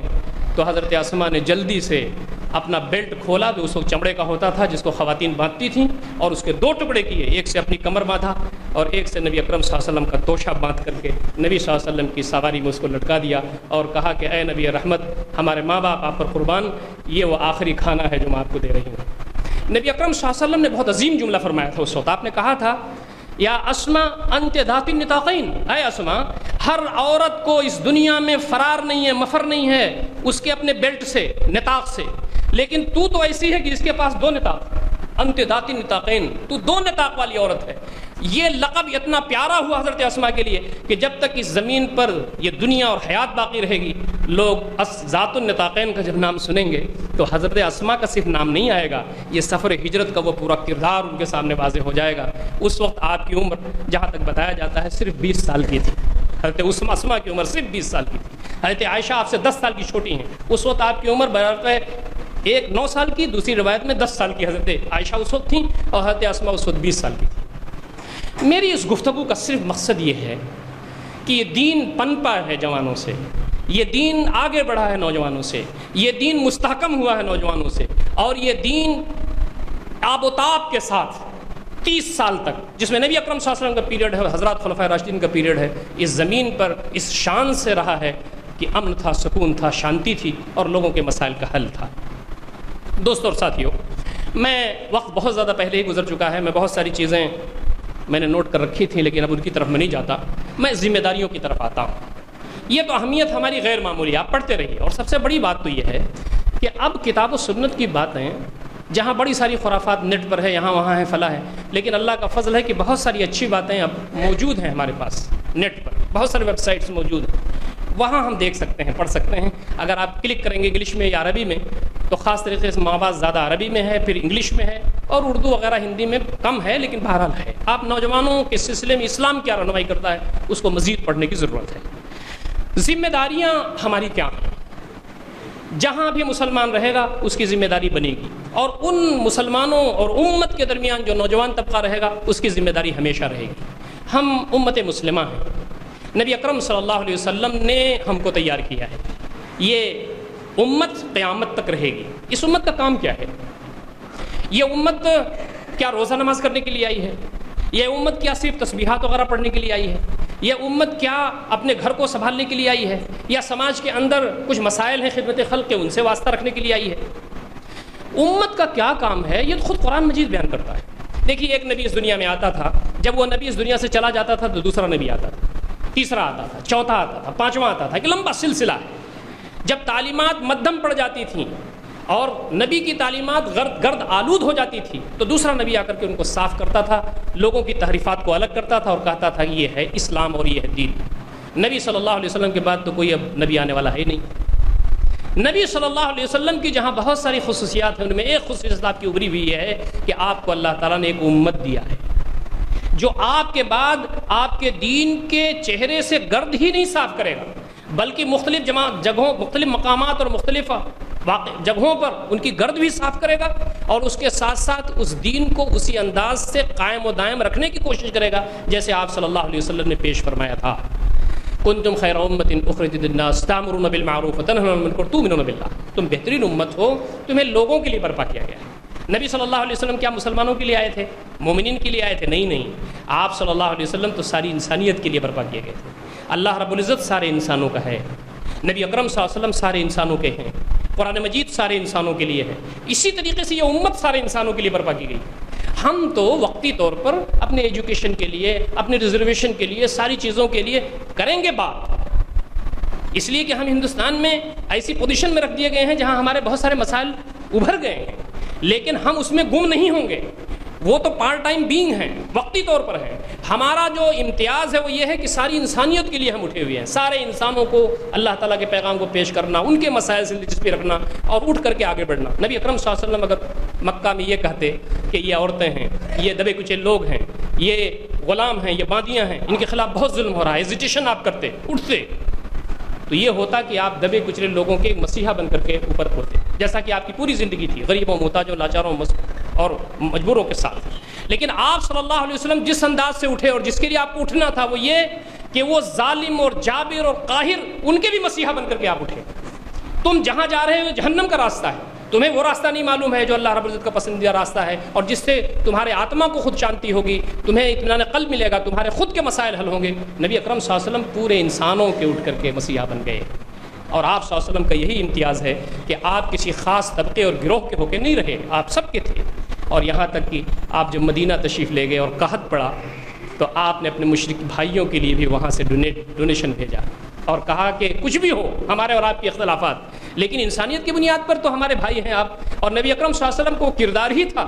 تو حضرت اسما نے جلدی سے اپنا بیلٹ کھولا جو اس وقت چمڑے کا ہوتا تھا جس کو خواتین باندھتی تھیں، اور اس کے 2 ٹکڑے کیے، ایک سے اپنی کمر باندھا اور ایک سے نبی اکرم صلی اللہ علیہ وسلم کا توشہ باندھ کر کے نبی صلی اللہ علیہ وسلم کی سواری میں اس کو لٹکا دیا اور کہا کہ اے نبی رحمت، ہمارے ماں باپ آپ پر قربان، یہ وہ آخری کھانا ہے جو میں آپ کو دے رہی ہوں. نبی اکرم صلی اللہ علیہ وسلم نے بہت عظیم جملہ فرمایا تھا اس وقت. آپ نے کہا تھا یا اسما انت ذات النطاقین، اے اسما، ہر عورت کو اس دنیا میں فرار نہیں ہے، مفر نہیں ہے اس کے اپنے بیلٹ سے، نطاق سے، لیکن تو ایسی ہے کہ جس کے پاس 2 نطاق، انت ذات النطاقین، تو 2 نطاق والی عورت ہے. یہ لقب اتنا پیارا ہوا حضرت اسما کے لیے کہ جب تک اس زمین پر یہ دنیا اور حیات باقی رہے گی، لوگ ذات النطاقین کا جب نام سنیں گے تو حضرت اسما کا صرف نام نہیں آئے گا، یہ سفر ہجرت کا وہ پورا کردار ان کے سامنے واضح ہو جائے گا. اس وقت آپ کی عمر جہاں تک بتایا جاتا ہے صرف 20 سال کی تھی. حضرت اسما کی عمر صرف 20 سال کی تھی. حضرت عائشہ آپ سے 10 سال کی چھوٹی ہیں. اس وقت آپ کی عمر برابر ایک 9 سال کی، دوسری روایت میں 10 سال کی حضرت عائشہ اس وقت تھیں اور حضرت اسما اس وقت 20 سال کی تھی. میری اس گفتگو کا صرف مقصد یہ ہے کہ یہ دین پنپا ہے جوانوں سے، یہ دین آگے بڑھا ہے نوجوانوں سے، یہ دین مستحکم ہوا ہے نوجوانوں سے، اور یہ دین آب و تاب کے ساتھ 30 سال تک، جس میں نبی اکرم صلی اللہ علیہ وسلم کا پیریڈ ہے، حضرات خلفائے راشدین کا پیریڈ ہے، اس زمین پر اس شان سے رہا ہے کہ امن تھا، سکون تھا، شانتی تھی اور لوگوں کے مسائل کا حل تھا. دوستوں اور ساتھیوں، میں وقت بہت زیادہ پہلے ہی گزر چکا ہے، میں بہت ساری چیزیں میں نے نوٹ کر رکھی تھی لیکن اب ان کی طرف میں نہیں جاتا، میں ذمہ داریوں کی طرف آتا ہوں. یہ تو اہمیت ہماری غیر معمولی، آپ پڑھتے رہیے. اور سب سے بڑی بات تو یہ ہے کہ اب کتاب و سنت کی باتیں، جہاں بڑی ساری خرافات نیٹ پر ہے، یہاں وہاں ہے، فلاں ہے، لیکن اللہ کا فضل ہے کہ بہت ساری اچھی باتیں اب موجود ہیں ہمارے پاس نیٹ پر، بہت سارے ویب سائٹس موجود ہیں، وہاں ہم دیکھ سکتے ہیں، پڑھ سکتے ہیں. اگر آپ کلک کریں گے انگلش میں یا عربی میں تو خاص طریقے سے ماں زیادہ عربی میں ہے، پھر انگلش میں ہے، اور اردو وغیرہ ہندی میں کم ہے، لیکن بہرحال ہے. آپ نوجوانوں کے سلسلے میں اسلام کیا رہنمائی کرتا ہے اس کو مزید پڑھنے کی ضرورت ہے. ذمہ داریاں ہماری کیا ہیں؟ جہاں بھی مسلمان رہے گا اس کی ذمہ داری بنے گی، اور ان مسلمانوں اور امت کے درمیان جو نوجوان طبقہ رہے گا اس کی ذمہ داری ہمیشہ رہے گی. ہم امت مسلمہ ہیں، نبی اکرم صلی اللہ علیہ وسلم نے ہم کو تیار کیا ہے. یہ امت قیامت تک رہے گی. اس امت کا کام کیا ہے؟ یہ امت کیا روزہ نماز کرنے کے لیے آئی ہے؟ یہ امت کیا صرف تسبیحات وغیرہ پڑھنے کے لیے آئی ہے؟ یہ امت کیا اپنے گھر کو سنبھالنے کے لیے آئی ہے؟ یا سماج کے اندر کچھ مسائل ہیں خدمت خلق کے، ان سے واسطہ رکھنے کے لیے آئی ہے؟ امت کا کیا کام ہے یہ خود قرآن مجید بیان کرتا ہے. دیکھیے، ایک نبی اس دنیا میں آتا تھا، جب وہ نبی اس دنیا سے چلا جاتا تھا تو دوسرا نبی آتا تھا، تیسرا آتا تھا، چوتھا آتا تھا، پانچواں آتا تھا. ایک لمبا سلسلہ ہے. جب تعلیمات مدھم پڑ جاتی تھیں اور نبی کی تعلیمات گرد آلود ہو جاتی تھی تو دوسرا نبی آ کر کے ان کو صاف کرتا تھا، لوگوں کی تحریفات کو الگ کرتا تھا اور کہتا تھا کہ یہ ہے اسلام اور یہ ہے دین. نبی صلی اللہ علیہ وسلم کے بعد تو کوئی اب نبی آنے والا ہے ہی نہیں. نبی صلی اللہ علیہ وسلم کی جہاں بہت ساری خصوصیات ہیں، ان میں ایک خصوصیت آپ کی ابری ہوئی یہ ہے کہ آپ کو اللہ تعالیٰ نے ایک امت دیا ہے جو آپ کے بعد آپ کے دین کے چہرے سے گرد ہی نہیں صاف کرے گا، بلکہ مختلف جگہوں، مختلف مقامات اور مختلف جگہوں پر ان کی گرد بھی صاف کرے گا، اور اس کے ساتھ ساتھ اس دین کو اسی انداز سے قائم و دائم رکھنے کی کوشش کرے گا جیسے آپ صلی اللہ علیہ وسلم نے پیش فرمایا تھا. کنتم خیر امۃ اخرجت للناس تأمرون بالمعروف وتنہون عن المنکر تؤمنون باللہ، تم بہترین امت ہو، تمہیں لوگوں کے لیے برپا کیا گیا ہے۔ نبی صلی اللہ علیہ وسلم کیا مسلمانوں کے لیے آئے تھے، مومنین کے لیے آئے تھے؟ نہیں، آپ صلی اللہ علیہ وسلم تو ساری انسانیت کے لیے برپا کیے گئے تھے۔ اللہ رب العزت سارے انسانوں کا ہے، نبی اکرم صلی اللہ علیہ وسلم سارے انسانوں کے ہیں، قرآن مجید سارے انسانوں کے لیے ہے، اسی طریقے سے یہ امت سارے انسانوں کے لیے برپا کی گئی۔ ہم تو وقتی طور پر اپنے ایجوکیشن کے لیے، اپنے ریزرویشن کے لیے، ساری چیزوں کے لیے کریں گے بات، اس لیے کہ ہم ہندوستان میں ایسی پوزیشن میں رکھ دیے گئے ہیں جہاں ہمارے بہت سارے مسائل ابھر گئے ہیں، لیکن ہم اس میں گم نہیں ہوں گے، وہ تو پارٹ ٹائم بینگ ہیں، وقتی طور پر ہیں۔ ہمارا جو امتیاز ہے وہ یہ ہے کہ ساری انسانیت کے لیے ہم اٹھے ہوئے ہیں، سارے انسانوں کو اللہ تعالیٰ کے پیغام کو پیش کرنا، ان کے مسائل سے دلچسپی رکھنا اور اٹھ کر کے آگے بڑھنا۔ نبی اکرم صلی اللہ علیہ وسلم اگر مکہ میں یہ کہتے کہ یہ عورتیں ہیں، یہ دبے کچے لوگ ہیں، یہ غلام ہیں، یہ باندیاں ہیں، ان کے خلاف بہت ظلم ہو رہا ہے، ہیزیٹیشن آپ کرتے، اٹھتے، تو یہ ہوتا کہ آپ دبے کچلے لوگوں کے مسیحا بن کر کے اوپر ہوتے، جیسا کہ آپ کی پوری زندگی تھی، غریبوں، محتاجوں، لاچاروں اور مجبوروں کے ساتھ۔ لیکن آپ صلی اللہ علیہ وسلم جس انداز سے اٹھے اور جس کے لیے آپ کو اٹھنا تھا وہ یہ کہ وہ ظالم اور جابر اور قاہر ان کے بھی مسیحا بن کر کے آپ اٹھے۔ تم جہاں جا رہے ہو جہنم کا راستہ ہے، تمہیں وہ راستہ نہیں معلوم ہے جو اللہ رب العزت کا پسندیدہ راستہ ہے، اور جس سے تمہارے آتما کو خود شانتی ہوگی، تمہیں اطمینان قلب ملے گا، تمہارے خود کے مسائل حل ہوں گے۔ نبی اکرم صلی اللہ علیہ وسلم پورے انسانوں کے اٹھ کر کے مسیحا بن گئے، اور آپ صلی اللہ علیہ وسلم کا یہی امتیاز ہے کہ آپ کسی خاص طبقے اور گروہ کے ہو کے نہیں رہے، آپ سب کے تھے۔ اور یہاں تک کہ آپ جب مدینہ تشریف لے گئے اور قحط پڑا تو آپ نے اپنے مشرک بھائیوں کے لیے بھی وہاں سے ڈونیشن بھیجا اور کہا کہ کچھ بھی ہو ہمارے اور آپ کے اختلافات، لیکن انسانیت کی بنیاد پر تو ہمارے بھائی ہیں آپ۔ اور نبی اکرم صلی اللہ علیہ وسلم کو کردار ہی تھا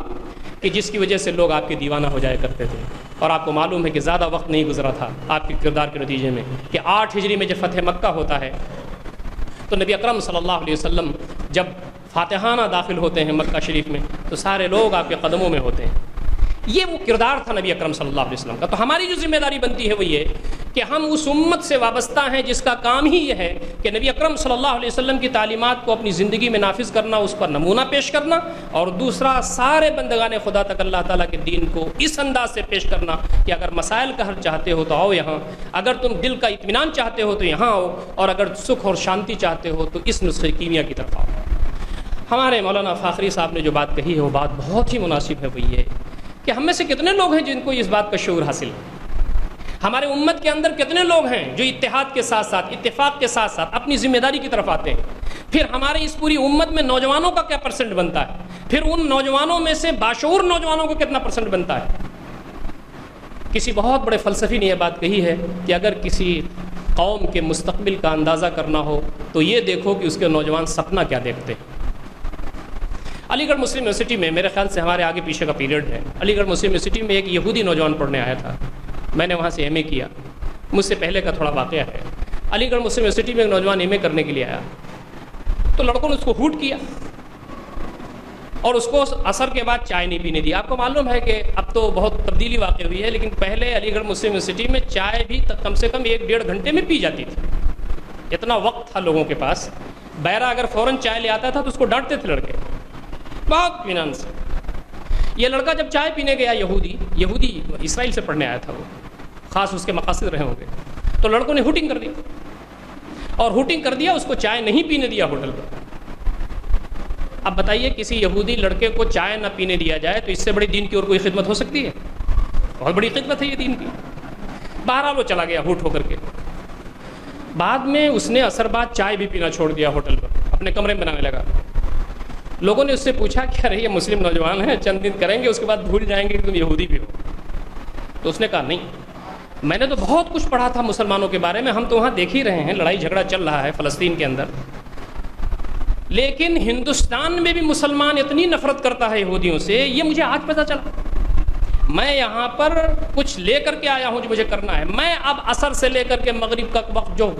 کہ جس کی وجہ سے لوگ آپ کے دیوانہ ہو جایا کرتے تھے، اور آپ کو معلوم ہے کہ زیادہ وقت نہیں گزرا تھا آپ کے کردار کے نتیجے میں کہ 8 ہجری میں جب فتح مکہ ہوتا ہے تو نبی اکرم صلی اللہ علیہ وسلم جب فاتحانہ داخل ہوتے ہیں مکہ شریف میں تو سارے لوگ آپ کے قدموں میں ہوتے ہیں۔ یہ وہ کردار تھا نبی اکرم صلی اللہ علیہ وسلم کا۔ تو ہماری جو ذمہ داری بنتی ہے وہ یہ کہ ہم اس امت سے وابستہ ہیں جس کا کام ہی یہ ہے کہ نبی اکرم صلی اللہ علیہ وسلم کی تعلیمات کو اپنی زندگی میں نافذ کرنا، اس پر نمونہ پیش کرنا، اور دوسرا سارے بندگان خدا تک اللہ تعالیٰ کے دین کو اس انداز سے پیش کرنا کہ اگر مسائل کا حل چاہتے ہو تو آؤ یہاں، اگر تم دل کا اطمینان چاہتے ہو تو یہاں آؤ، اور اگر سکھ اور شانتی چاہتے ہو تو اس نسخے کیمیا کی طرف آؤ۔ ہمارے مولانا فاخری صاحب نے جو بات کہی ہے وہ بات بہت ہی مناسب ہے، وہ یہ کہ ہم میں سے کتنے لوگ ہیں جن کو اس بات کا شعور حاصل ہے؟ ہمارے امت کے اندر کتنے لوگ ہیں جو اتحاد کے ساتھ ساتھ، اتفاق کے ساتھ ساتھ اپنی ذمہ داری کی طرف آتے ہیں؟ پھر ہمارے اس پوری امت میں نوجوانوں کا کیا پرسنٹ بنتا ہے؟ پھر ان نوجوانوں میں سے باشعور نوجوانوں کو کتنا پرسنٹ بنتا ہے؟ کسی بہت بڑے فلسفی نے یہ بات کہی ہے کہ اگر کسی قوم کے مستقبل کا اندازہ کرنا ہو تو یہ دیکھو کہ اس کے نوجوان سپنا کیا دیکھتے ہیں۔ علی گڑھ مسلم یونیورسٹی میں، میرے خیال سے ہمارے آگے پیچھے کا پیریڈ ہے، علی گڑھ مسلم یونیورسٹی میں ایک یہودی نوجوان پڑھنے آیا تھا، میں نے وہاں سے ایم اے کیا، مجھ سے پہلے کا تھوڑا واقعہ ہے۔ علی گڑھ مسلم یونیورسٹی میں ایک نوجوان ایم اے کرنے کے لیے آیا تو لڑکوں نے اس کو ہوٹ کیا اور اس کو عصر کے بعد چائے نہیں پینے دی۔ آپ کو معلوم ہے کہ اب تو بہت تبدیلی واقع ہوئی ہے، لیکن پہلے علی گڑھ مسلم یونیورسٹی میں چائے بھی کم سے کم 1-1.5 گھنٹے میں پی جاتی تھی، اتنا وقت تھا لوگوں کے پاس۔ بیرا اگر فوراً چائے لے آتا تھا تو اس کو ڈانٹتے تھے لڑکے بہت اطمینان سے۔ یہ لڑکا جب چائے پینے گیا، یہودی اسرائیل سے پڑھنے آیا تھا، وہ خاص اس کے مقاصد رہے ہوں گے، تو لڑکوں نے ہوٹنگ کر دی اور ہوٹنگ کر دیا، اس کو چائے نہیں پینے دیا ہوٹل پر۔ اب بتائیے کسی یہودی لڑکے کو چائے نہ پینے دیا جائے تو اس سے بڑی دین کی اور کوئی خدمت ہو سکتی ہے؟ بہت بڑی خدمت ہے یہ دین کی۔ بہرحال وہ چلا گیا ہوٹ ہو کر کے۔ بعد میں اس نے عصر بعد چائے بھی پینا چھوڑ دیا ہوٹل پر، اپنے کمرے میں بنانے لگا۔ لوگوں نے اس سے پوچھا کہ ارے یہ مسلم نوجوان ہیں، چند دن کریں گے اس کے بعد بھول جائیں گے کہ تم یہودی بھی ہو۔ تو اس نے کہا نہیں، میں نے تو بہت کچھ پڑھا تھا مسلمانوں کے بارے میں، ہم تو وہاں دیکھ ہی رہے ہیں لڑائی جھگڑا چل رہا ہے فلسطین کے اندر، لیکن ہندوستان میں بھی مسلمان اتنی نفرت کرتا ہے یہودیوں سے، یہ مجھے آج پتہ چلا۔ میں یہاں پر کچھ لے کر کے آیا ہوں جو مجھے کرنا ہے۔ میں اب عصر سے لے کر کے مغرب کا وقت جو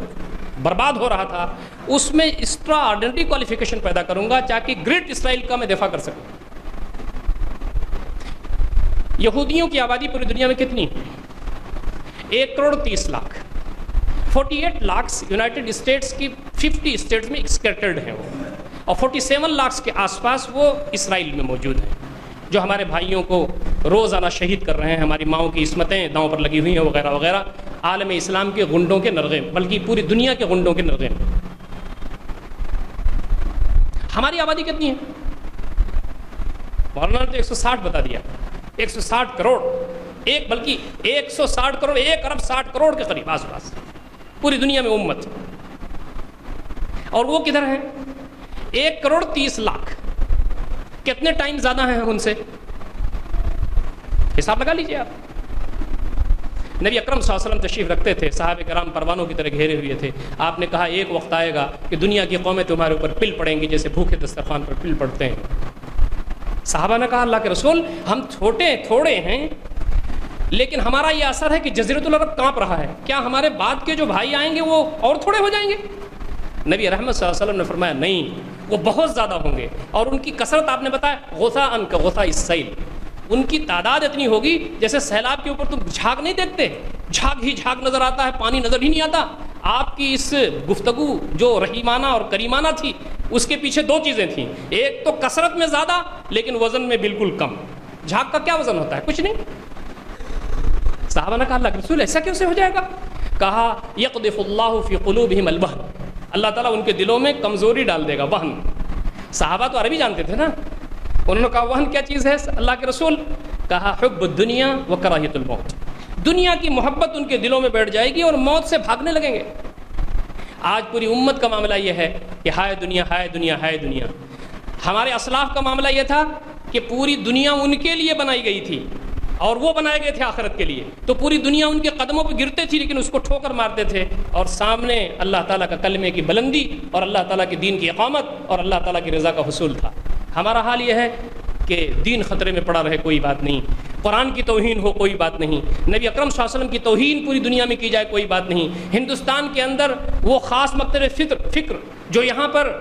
برباد ہو رہا تھا اس میں ایکسٹرا آرڈینری کوالیفیکیشن پیدا کروں گا تاکہ گریٹ اسرائیل کا میں دفاع کر سکوں۔ یہودیوں کی آبادی پوری دنیا میں کتنی ہے؟ 1.30 کروڑ 48 لاکھ یونائٹڈ اسٹیٹس کی 50 اسٹیٹس میں اسکیٹرڈ ہیں وہ، اور 47 لاکھ کے آس پاس وہ اسرائیل میں موجود ہیں، جو ہمارے بھائیوں کو روزانہ شہید کر رہے ہیں، ہماری ماؤں کی عصمتیں داؤں پر لگی ہوئی ہیں وغیرہ وغیرہ۔ عالم اسلام کے غنڈوں کے نرغے میں، بلکہ پوری دنیا کے غنڈوں کے نرغے میں۔ ہماری آبادی کتنی ہے؟ مولانا نے تو 160 بتا دیا، 160 کروڑ، بلکہ 160 کروڑ، 1 ارب 60 کروڑ کے قریب آس پاس پوری دنیا میں امت، اور وہ کدھر ہیں؟ 1 کروڑ 30 لاکھ، کتنے ٹائم زیادہ ہیں ہم ان سے؟ حساب لگا لیجیے آپ۔ نبی اکرم صلی اللہ علیہ وسلم تشریف رکھتے تھے، صحابہ کرام پروانوں کی طرح گھیرے ہوئے تھے۔ آپ نے کہا ایک وقت آئے گا کہ دنیا کی قومیں تمہارے اوپر پل پڑیں گی جیسے بھوکے دسترخوان پر پل پڑتے ہیں۔ صحابہ نے کہا اللہ کے رسول ہم تھوڑے ہیں، لیکن ہمارا یہ اثر ہے کہ جزیرۃ العرب کانپ رہا ہے، کیا ہمارے بعد کے جو بھائی آئیں گے وہ اور تھوڑے ہو جائیں گے؟ نبی رحمت صلی اللہ علیہ وسلم نے فرمایا نہیں، وہ بہت زیادہ ہوں گے، اور ان کی کثرت آپ نے بتایا غثاء کغثاء السیل، ان کی تعداد اتنی ہوگی جیسے سیلاب کے اوپر تم جھاگ نہیں دیکھتے، جھاگ ہی جھاگ نظر آتا ہے، پانی نظر ہی نہیں آتا۔ آپ کی اس گفتگو جو رحیمانہ اور کریمانہ تھی، اس کے پیچھے 2 چیزیں تھیں، ایک تو کثرت میں زیادہ لیکن وزن میں بالکل کم۔ جھاگ کا کیا وزن ہوتا ہے؟ کچھ نہیں۔ صحابہ نے کہا اللہ کے رسول ایسا کیسے ہو جائے گا؟ کہا یقذف اللہ فی قلوبہم الوہن، اللہ تعالیٰ ان کے دلوں میں کمزوری ڈال دے گا، وہن۔ صحابہ تو عربی جانتے تھے نا، انہوں نے کہا وہن کیا چیز ہے اللہ کے رسول؟ کہا حب الدنیا و کراہیت الموت، دنیا کی محبت ان کے دلوں میں بیٹھ جائے گی اور موت سے بھاگنے لگیں گے۔ آج پوری امت کا معاملہ یہ ہے کہ ہائے دنیا ہائے دنیا ہائے دنیا۔ ہمارے اسلاف کا معاملہ یہ تھا کہ پوری دنیا ان کے لیے بنائی گئی تھی اور وہ بنائے گئے تھے آخرت کے لیے، تو پوری دنیا ان کے قدموں پہ گرتے تھی لیکن اس کو ٹھوکر مارتے تھے، اور سامنے اللہ تعالیٰ کا کلمے کی بلندی اور اللہ تعالیٰ کے دین کی اقامت اور اللہ تعالیٰ کی رضا کا حصول تھا۔ ہمارا حال یہ ہے کہ دین خطرے میں پڑا رہے کوئی بات نہیں، قرآن کی توہین ہو کوئی بات نہیں، نبی اکرم صلی اللہ علیہ وسلم کی توہین پوری دنیا میں کی جائے کوئی بات نہیں، ہندوستان کے اندر وہ خاص مکتب فکر جو یہاں پر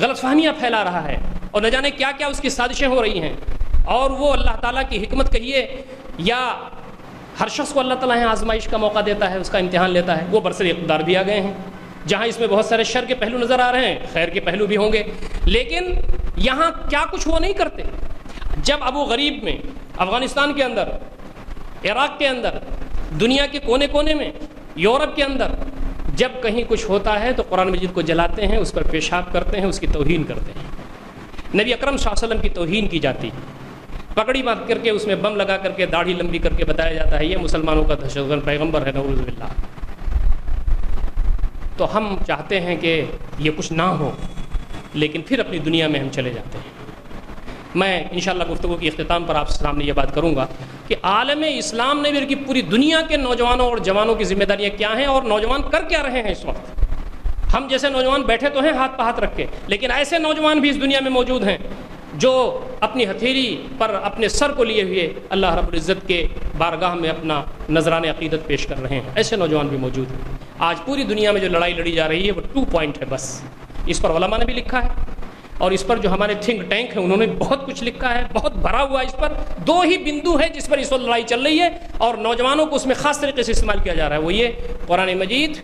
غلط فہمیاں پھیلا رہا ہے اور نہ جانے کیا کیا اس کی سازشیں ہو رہی ہیں، اور وہ اللہ تعالیٰ کی حکمت کہیے یا ہر شخص کو اللہ تعالیٰ آزمائش کا موقع دیتا ہے، اس کا امتحان لیتا ہے، وہ برسر اقتدار بھی آ گئے ہیں، جہاں اس میں بہت سارے شر کے پہلو نظر آ رہے ہیں، خیر کے پہلو بھی ہوں گے، لیکن یہاں کیا کچھ وہ نہیں کرتے۔ جب ابو غریب میں، افغانستان کے اندر، عراق کے اندر، دنیا کے کونے کونے میں، یورپ کے اندر جب کہیں کچھ ہوتا ہے تو قرآن مجید کو جلاتے ہیں، اس پر پیشاب کرتے ہیں، اس کی توہین کرتے ہیں۔ نبی اکرم صلی اللہ علیہ وسلم کی توہین کی جاتی، پگڑی باندھ کر کے اس میں بم لگا کر کے داڑھی لمبی کر کے بتایا جاتا ہے یہ مسلمانوں کا دہشت گرد پیغمبر ہے، نعوذ باللہ۔ تو ہم چاہتے ہیں کہ یہ کچھ نہ ہو، لیکن پھر اپنی دنیا میں ہم چلے جاتے ہیں۔ میں انشاءاللہ گفتگو کی اختتام پر آپ کے سامنے یہ بات کروں گا کہ عالم اسلام نے بلکہ پوری دنیا کے نوجوانوں اور جوانوں کی ذمہ داریاں کیا ہیں اور نوجوان کر کیا رہے ہیں اس وقت۔ ہم جیسے نوجوان بیٹھے تو ہیں ہاتھ پہ ہاتھ رکھ کے، لیکن ایسے نوجوان بھی اس دنیا میں موجود ہیں جو اپنی ہتھیلی پر اپنے سر کو لیے ہوئے اللہ رب العزت کے بارگاہ میں اپنا نذران عقیدت پیش کر رہے ہیں، ایسے نوجوان بھی موجود ہیں۔ آج پوری دنیا میں جو لڑائی لڑی جا رہی ہے وہ 2 پوائنٹ ہے بس، اس پر علماء نے بھی لکھا ہے اور اس پر جو ہمارے تھنک ٹینک ہیں انہوں نے بہت کچھ لکھا ہے، بہت بھرا ہوا ہے۔ اس پر 2 ہی بندو ہے جس پر اس وقت لڑائی چل رہی ہے اور نوجوانوں کو اس میں خاص طریقے سے استعمال کیا جا رہا ہے، وہ یہ قرآن مجید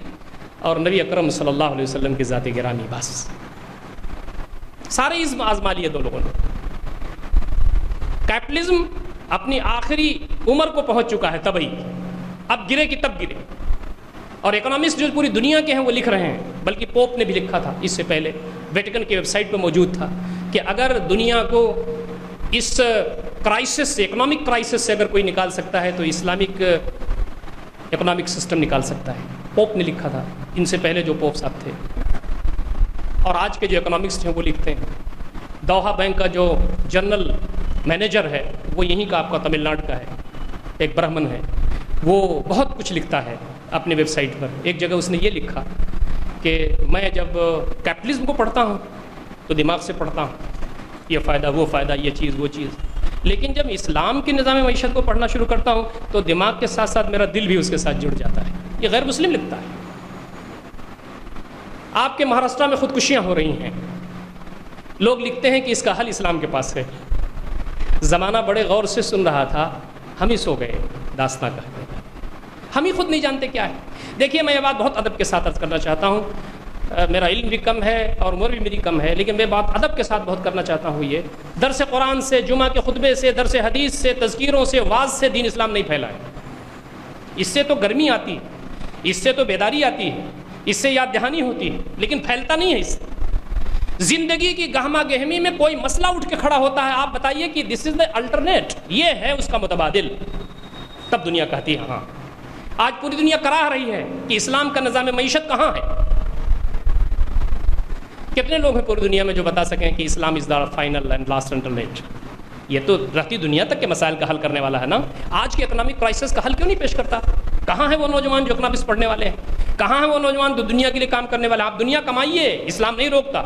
اور نبی اکرم صلی اللہ علیہ وسلم کی ذات گرامی، بس سارے عزم آزما لیے 2 لوگوں نے۔ کیپٹلزم اپنی آخری عمر کو پہنچ چکا ہے طبعی، اب گرے کی تب گرے، اور اکنامسٹ جو پوری دنیا کے ہیں وہ لکھ رہے ہیں، بلکہ پوپ نے بھی لکھا تھا اس سے پہلے، ویٹیکن کی ویب سائٹ پہ موجود تھا کہ اگر دنیا کو اس کرائسس سے، اکنامک کرائسس سے اگر کوئی نکال سکتا ہے تو اسلامک اکنامک سسٹم نکال سکتا ہے۔ پوپ نے لکھا تھا، ان سے پہلے جو پوپ صاحب تھے، اور آج کے جو اکنامکسٹ ہیں وہ لکھتے ہیں۔ دوحہ بینک کا جو جنرل مینیجر ہے وہ یہیں کا آپ کا تمل ناڈو کا ہے، ایک برہمن ہے، وہ بہت کچھ لکھتا ہے اپنے ویب سائٹ پر۔ ایک جگہ اس نے یہ لکھا کہ میں جب کیپٹلزم کو پڑھتا ہوں تو دماغ سے پڑھتا ہوں، یہ فائدہ وہ فائدہ، یہ چیز وہ چیز، لیکن جب اسلام کے نظام معیشت کو پڑھنا شروع کرتا ہوں تو دماغ کے ساتھ ساتھ میرا دل بھی اس کے ساتھ جڑ جاتا ہے۔ یہ غیر مسلم لکھتا ہے۔ آپ کے مہاراشٹر میں خودکشیاں ہو رہی ہیں، لوگ لکھتے ہیں کہ اس کا حل اسلام کے پاس ہے۔ زمانہ بڑے غور سے سن رہا تھا، ہم ہی سو گئے داستان کہتے ہیں، ہم ہی خود نہیں جانتے کیا ہے۔ دیکھیے میں یہ بات بہت ادب کے ساتھ عرض کرنا چاہتا ہوں، میرا علم بھی کم ہے اور عمر بھی میری کم ہے، لیکن میں بات ادب کے ساتھ بہت کرنا چاہتا ہوں۔ یہ درس قرآن سے، جمعہ کے خطبے سے، درس حدیث سے، تذکیروں سے، واعظ سے دین اسلام نہیں پھیلا ہے۔ اس سے تو گرمی آتی، اس سے تو بیداری آتی ہے، اس سے یاد دہانی ہوتی ہے، لیکن پھیلتا نہیں ہے اس سے۔ زندگی کی گہما گہمی میں کوئی مسئلہ اٹھ کے کھڑا ہوتا ہے، آپ بتائیے کہ دس از دا الٹرنیٹ، یہ ہے اس کا متبادل، تب دنیا کہتی ہے ہاں۔ آج پوری دنیا کراہ رہی ہے کہ اسلام کا نظام معیشت کہاں ہے۔ کتنے لوگ ہیں پوری دنیا میں جو بتا سکیں کہ Islam is the final and last alternate? یہ تو رہتی دنیا تک کے مسائل کا حل کرنے والا ہے نا، آج کے اکنامک کرائسس کا حل کیوں نہیں پیش کرتا؟ کہاں ہیں وہ نوجوان جو اکنامکس پڑھنے والے ہیں؟ کہاں ہیں وہ نوجوان جو دنیا کے لیے کام کرنے والے ہیں؟ آپ دنیا کمائیے، اسلام نہیں روکتا،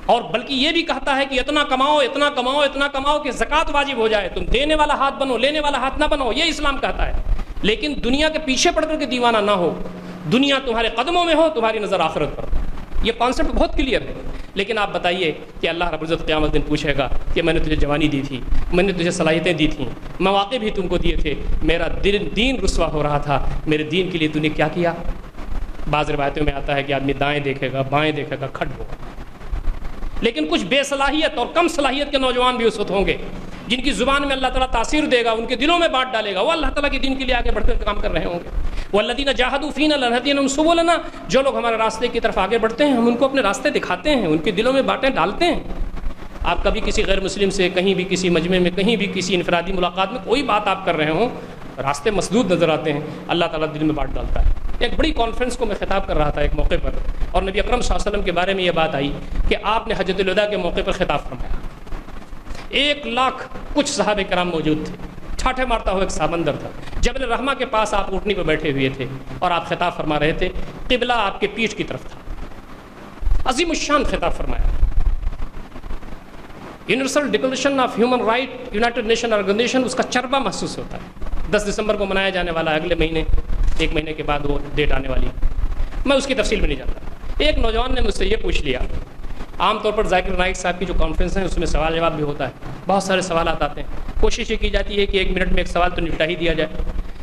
اور بلکہ یہ بھی کہتا ہے کہ اتنا کماؤ اتنا کماؤ اتنا کماؤ کہ زکوٰۃ واجب ہو جائے، تم دینے والا ہاتھ بنو، لینے والا ہاتھ نہ بنو، یہ اسلام کہتا ہے۔ لیکن دنیا کے پیچھے پڑ کر کے دیوانہ نہ ہو، دنیا تمہارے قدموں میں ہو، تمہاری نظر آخرت پر۔ یہ کانسیپٹ بہت کلیئر ہے، لیکن آپ بتائیے کہ اللہ رب العزت قیامت دن پوچھے گا کہ میں نے تجھے جوانی دی تھی، میں نے تجھے صلاحیتیں دی تھیں، مواقع بھی تم کو دیے تھے، میرا دین رسوا ہو رہا تھا، میرے دین کے لیے تو نے کیا کیا؟ بعض روایتوں میں آتا ہے کہ آدمی دائیں دیکھے گا، بائیں دیکھے گا، کھٹ ہوگا۔ لیکن کچھ بے صلاحیت اور کم صلاحیت کے نوجوان بھی اس وقت ہوں گے جن کی زبان میں اللہ تعالیٰ تاثیر دے گا، ان کے دلوں میں بانٹ ڈالے گا، وہ اللہ تعالیٰ کے دین کے لیے آگے بڑھ کر کام کر رہے ہوں گے۔ والذین جاہدوا فینا لنہدینہم سبلنا، جو لوگ ہمارے راستے کی طرف آگے بڑھتے ہیں ہم ان کو اپنے راستے دکھاتے ہیں، ان کے دلوں میں باتیں ڈالتے ہیں۔ آپ کبھی کسی غیر مسلم سے کہیں بھی کسی مجمع میں کہیں بھی کسی انفرادی ملاقات میں کوئی بات آپ کر رہے ہوں، راستے مسدود نظر آتے ہیں، اللہ تعالیٰ دل میں بانٹ ڈالتا ہے۔ ایک بڑی کانفرنس کو میں خطاب کر رہا تھا ایک موقع پر، اور نبی اکرم صلی اللہ علیہ وسلم کے بارے میں یہ بات آئی کہ آپ نے حجۃ الوداع کے موقع پر خطاب فرمایا، 1,00,000 کچھ صحابہ کرام موجود تھے، ٹھاٹھے مارتا ہوا ایک سمندر تھا، جبل رحمہ کے پاس آپ اونٹنی پہ بیٹھے ہوئے تھے اور آپ خطاب فرما رہے تھے، قبلہ آپ کے پیٹھ کی طرف تھا، عظیم الشان خطاب فرمایا۔ Universal declaration of human right united nation organisation, اس کا چربا محسوس ہوتا ہے۔ 10 دسمبر کو منایا جانے والا ہے، اگلے مہینے 1 مہینے کے بعد وہ ڈیٹ آنے والی ہے، میں اس کی تفصیل میں نہیں جانتا۔ ایک نوجوان نے مجھ سے یہ پوچھ لیا، عام طور پر ذاکر نائک صاحب کی جو کانفرنس ہیں اس میں سوال جواب بھی ہوتا ہے، بہت سارے سوالات آتے ہیں، کوشش یہ کی جاتی ہے کہ 1 منٹ میں ایک سوال تو نپٹا ہی دیا جائے۔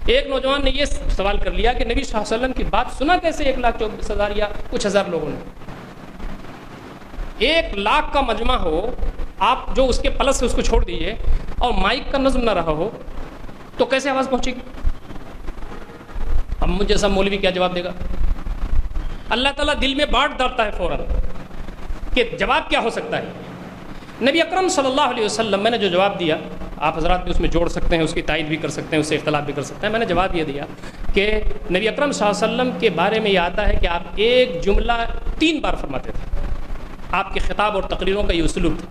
ایک نوجوان نے یہ سوال کر لیا کہ نبی صلی اللہ علیہ وسلم کی بات سنا کیسے 1,24,000 یا کچھ ہزار لوگوں نے؟ 1,00,000 کا مجمع ہو، آپ جو اس کے پلس سے اس کو چھوڑ دیجئے، اور مائک کا نظم نہ رہا ہو تو کیسے آواز پہنچے گی؟ اب مجھے جیسا مولوی کیا جواب دے گا؟ اللہ تعالیٰ دل میں بانٹ ڈالتا ہے فوراً کہ جواب کیا ہو سکتا ہے۔ نبی اکرم صلی اللہ علیہ وسلم، میں نے جو جواب دیا، آپ حضرات بھی اس میں جوڑ سکتے ہیں، اس کی تائید بھی کر سکتے ہیں، اس سے اختلاف بھی کر سکتے ہیں۔ میں نے جواب یہ دیا کہ نبی اکرم صلی اللہ علیہ وسلم کے بارے میں یہ آتا ہے کہ آپ ایک جملہ 3 بار فرماتے تھے، آپ کے خطاب اور تقریروں کا یہ اسلوب تھا۔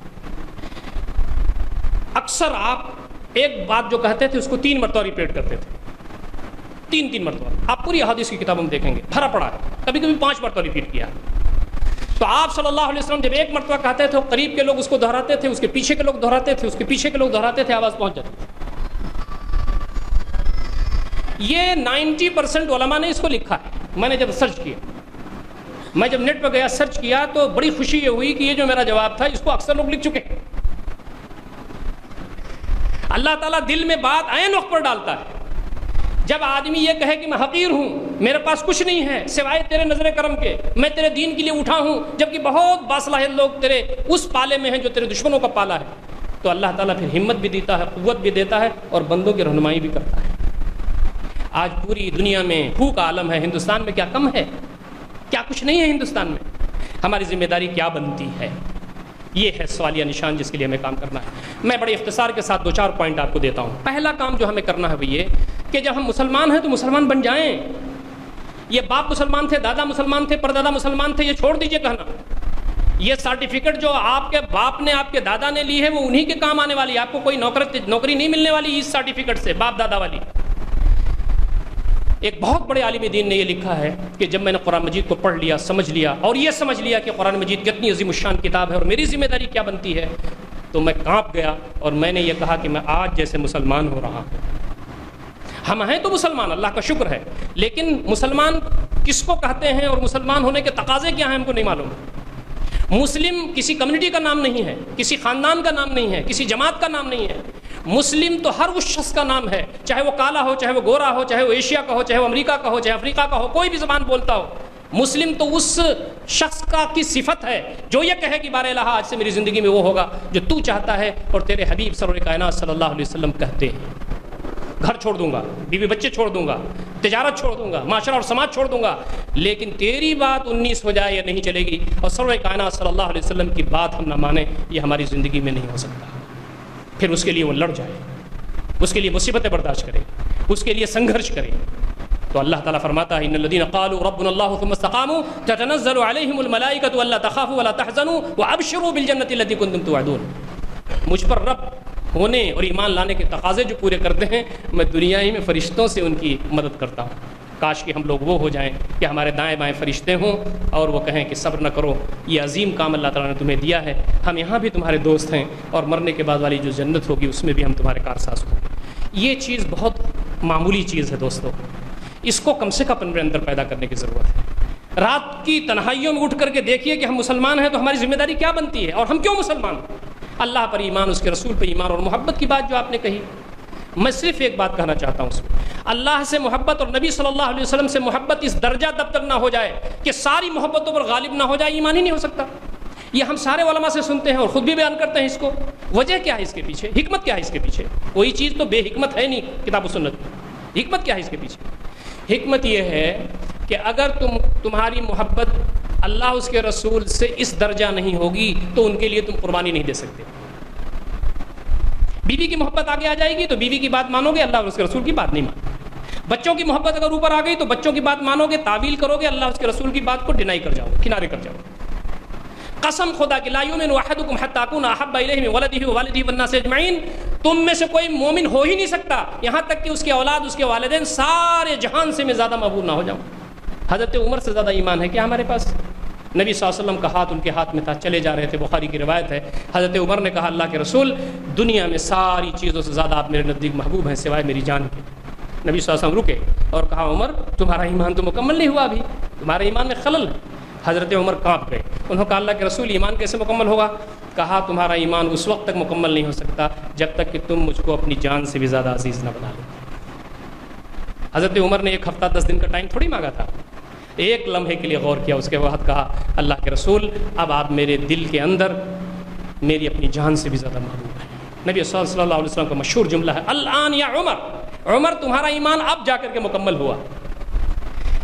اکثر آپ ایک بات جو کہتے تھے اس کو 3 مرتبہ ریپیٹ کرتے تھے، 3 مرتبہ۔ آپ پوری احادیث کی کتابوں میں دیکھیں گے بھرا پڑا ہے، کبھی کبھی 5 مرتبہ ریپیٹ کیا۔ تو آپ صلی اللہ علیہ وسلم جب 1 مرتبہ کہتے تھے، قریب کے لوگ اس کو دہراتے تھے، اس کے پیچھے کے لوگ دہراتے تھے، اس کے پیچھے کے لوگ دہراتے تھے، آواز پہنچ جاتی تھی۔ یہ 90% علماء نے اس کو لکھا ہے۔ میں نے جب سرچ کیا، میں جب نیٹ پہ گیا سرچ کیا تو بڑی خوشی یہ ہوئی کہ یہ جو میرا جواب تھا اس کو اکثر لوگ لکھ چکے ہیں۔ اللہ تعالیٰ دل میں بات عین وقت پر ڈالتا ہے۔ جب آدمی یہ کہے کہ میں حقیر ہوں، میرے پاس کچھ نہیں ہے سوائے تیرے نظر کرم کے، میں تیرے دین کے لیے اٹھا ہوں، جبکہ بہت باصلاحیت لوگ تیرے اس پالے میں ہیں جو تیرے دشمنوں کا پالا ہے، تو اللہ تعالیٰ پھر ہمت بھی دیتا ہے، قوت بھی دیتا ہے، اور بندوں کی رہنمائی بھی کرتا ہے۔ آج پوری دنیا میں ہو کا عالم ہے، ہندوستان میں کیا کم ہے؟ کیا کچھ نہیں ہے ہندوستان میں؟ ہماری ذمہ داری کیا بنتی ہے؟ یہ ہے سوالیہ نشان جس کے لیے ہمیں کام کرنا ہے۔ میں بڑے اختصار کے ساتھ 2-4 پوائنٹ آپ کو دیتا ہوں۔ پہلا کام جو ہمیں کرنا ہے وہ یہ کہ جب ہم مسلمان ہیں تو مسلمان بن جائیں۔ یہ باپ مسلمان تھے، دادا مسلمان تھے، پردادا مسلمان تھے، یہ چھوڑ دیجئے کہنا۔ یہ سرٹیفکیٹ جو آپ کے باپ نے آپ کے دادا نے لی ہے وہ انہی کے کام آنے والی ہے، آپ کو کوئی نوکری نہیں ملنے والی اس سرٹیفکیٹ سے باپ دادا والی۔ ایک بہت بڑے عالم دین نے یہ لکھا ہے کہ جب میں نے قرآن مجید کو پڑھ لیا، سمجھ لیا، اور یہ سمجھ لیا کہ قرآن مجید کتنی عظیم الشان کتاب ہے اور میری ذمہ داری کیا بنتی ہے، تو میں کانپ گیا اور میں نے یہ کہا کہ میں آج جیسے مسلمان ہو رہا ہوں۔ ہم ہیں تو مسلمان، اللہ کا شکر ہے، لیکن مسلمان کس کو کہتے ہیں اور مسلمان ہونے کے تقاضے کیا ہیں ہم کو نہیں معلوم۔ مسلم کسی کمیونٹی کا نام نہیں ہے، کسی خاندان کا نام نہیں ہے، کسی جماعت کا نام نہیں ہے۔ مسلم تو ہر اس شخص کا نام ہے، چاہے وہ کالا ہو، چاہے وہ گورا ہو، چاہے وہ ایشیا کا ہو، چاہے وہ امریکہ کا ہو، چاہے افریقہ کا ہو، کوئی بھی زبان بولتا ہو۔ مسلم تو اس شخص کا کی صفت ہے جو یہ کہے کہ بار الہ آج سے میری زندگی میں وہ ہوگا جو تو چاہتا ہے اور تیرے حبیب سرور کائنات صلی اللہ علیہ وسلم کہتے ہیں۔ گھر چھوڑ دوں گا، بیوی بچے چھوڑ دوں گا، تجارت چھوڑ دوں گا، معاشرہ اور سماج چھوڑ دوں گا، لیکن تیری بات 19 ہو جائے یا نہیں چلے گی، اور سرور کائنات صلی اللہ علیہ وسلم کی بات ہم نہ مانیں، یہ ہماری زندگی میں نہیں ہو سکتا۔ پھر اس کے لیے وہ لڑ جائے، اس کے لیے مصیبتیں برداشت کرے، اس کے لیے سنگھرش کرے۔ تو اللہ تعالیٰ فرماتا ہے ان الذين قالوا ربنا الله ثم استقاموا تتنزل عليهم الملائكة الا تخافوا ولا تحزنوا وابشروا بالجنة التي كنتم توعدون۔ مجھ پر رب ہونے اور ایمان لانے کے تقاضے جو پورے کرتے ہیں، میں دنیا ہی میں فرشتوں سے ان کی مدد کرتا ہوں۔ کاش کہ ہم لوگ وہ ہو جائیں کہ ہمارے دائیں بائیں فرشتے ہوں اور وہ کہیں کہ صبر نہ کرو، یہ عظیم کام اللہ تعالیٰ نے تمہیں دیا ہے، ہم یہاں بھی تمہارے دوست ہیں، اور مرنے کے بعد والی جو جنت ہوگی اس میں بھی ہم تمہارے کارساز ہوں گے۔ یہ چیز بہت معمولی چیز ہے دوستو، اس کو کم سے کم اپنے اندر پیدا کرنے کی ضرورت ہے۔ رات کی تنہائیوں میں اٹھ کر کے دیکھیے کہ ہم مسلمان ہیں تو ہماری ذمہ داری کیا بنتی ہے، اور ہم کیوں مسلمان ہیں؟ اللہ پر ایمان، اس کے رسول پر ایمان اور محبت کی بات جو آپ نے کہی، میں صرف ایک بات کہنا چاہتا ہوں اس میں، اللہ سے محبت اور نبی صلی اللہ علیہ وسلم سے محبت اس درجہ تب تک نہ ہو جائے کہ ساری محبتوں پر غالب نہ ہو جائے، ایمان ہی نہیں ہو سکتا۔ یہ ہم سارے علماء سے سنتے ہیں اور خود بھی بیان کرتے ہیں اس کو۔ وجہ کیا ہے اس کے پیچھے؟ حکمت کیا ہے اس کے پیچھے؟ کوئی چیز تو بے حکمت ہے نہیں کتاب و سنت میں۔ حکمت کیا ہے اس کے پیچھے؟ حکمت یہ ہے کہ اگر تمہاری محبت اللہ اس کے رسول سے اس درجہ نہیں ہوگی تو ان کے لیے تم قربانی نہیں دے سکتے۔ بیوی کی محبت آگے آ جائے گی تو بیوی کی بات مانو گے، اللہ اور اس کے رسول کی بات نہیں مانو گے۔ بچوں کی محبت اگر اوپر آ گئی تو بچوں کی بات مانو گے، تعویل کرو گے، اللہ اس کے رسول کی بات کو ڈینائی کر جاؤ گے، کنارے کر جاؤ گے۔ قسم خدا کی لا یؤمن احدکم حتی اکون احب الیہ من ولدہ ووالدہ والناس اجمعین، تم میں سے کوئی مومن ہو ہی نہیں سکتا یہاں تک کہ اس کے اولاد، اس کے والدین، سارے جہان سے میں زیادہ محبوب نہ ہو جاؤں۔ حضرت عمر سے زیادہ ایمان ہے کیا ہمارے پاس؟ نبی صلی اللہ علیہ وسلم کا ہاتھ ان کے ہاتھ میں تھا، چلے جا رہے تھے، بخاری کی روایت ہے، حضرت عمر نے کہا اللہ کے رسول دنیا میں ساری چیزوں سے زیادہ آپ میرے نزدیک محبوب ہیں سوائے میری جان کے۔ نبی صلی اللہ علیہ وسلم رکے اور کہا عمر تمہارا ایمان تو مکمل نہیں ہوا ابھی، تمہارے ایمان میں خلل ہے۔ حضرت عمر کانپ گئے، انہوں نے کہا اللہ کے رسول ایمان کیسے مکمل ہوگا؟ کہا تمہارا ایمان اس وقت تک مکمل نہیں ہو سکتا جب تک کہ تم مجھ کو اپنی جان سے بھی زیادہ عزیز نہ بنا لو۔ حضرت عمر نے 1 ہفتہ 10 دن کا ٹائم تھوڑی مانگا تھا، ایک لمحے کے لیے غور کیا، اس کے بعد کہا اللہ کے رسول اب آپ میرے دل کے اندر میری اپنی جان سے بھی زیادہ محبوب ہیں۔ نبی صلی اللہ علیہ وسلم کا مشہور جملہ ہے الآن یا عمر، عمر تمہارا ایمان اب جا کر کے مکمل ہوا۔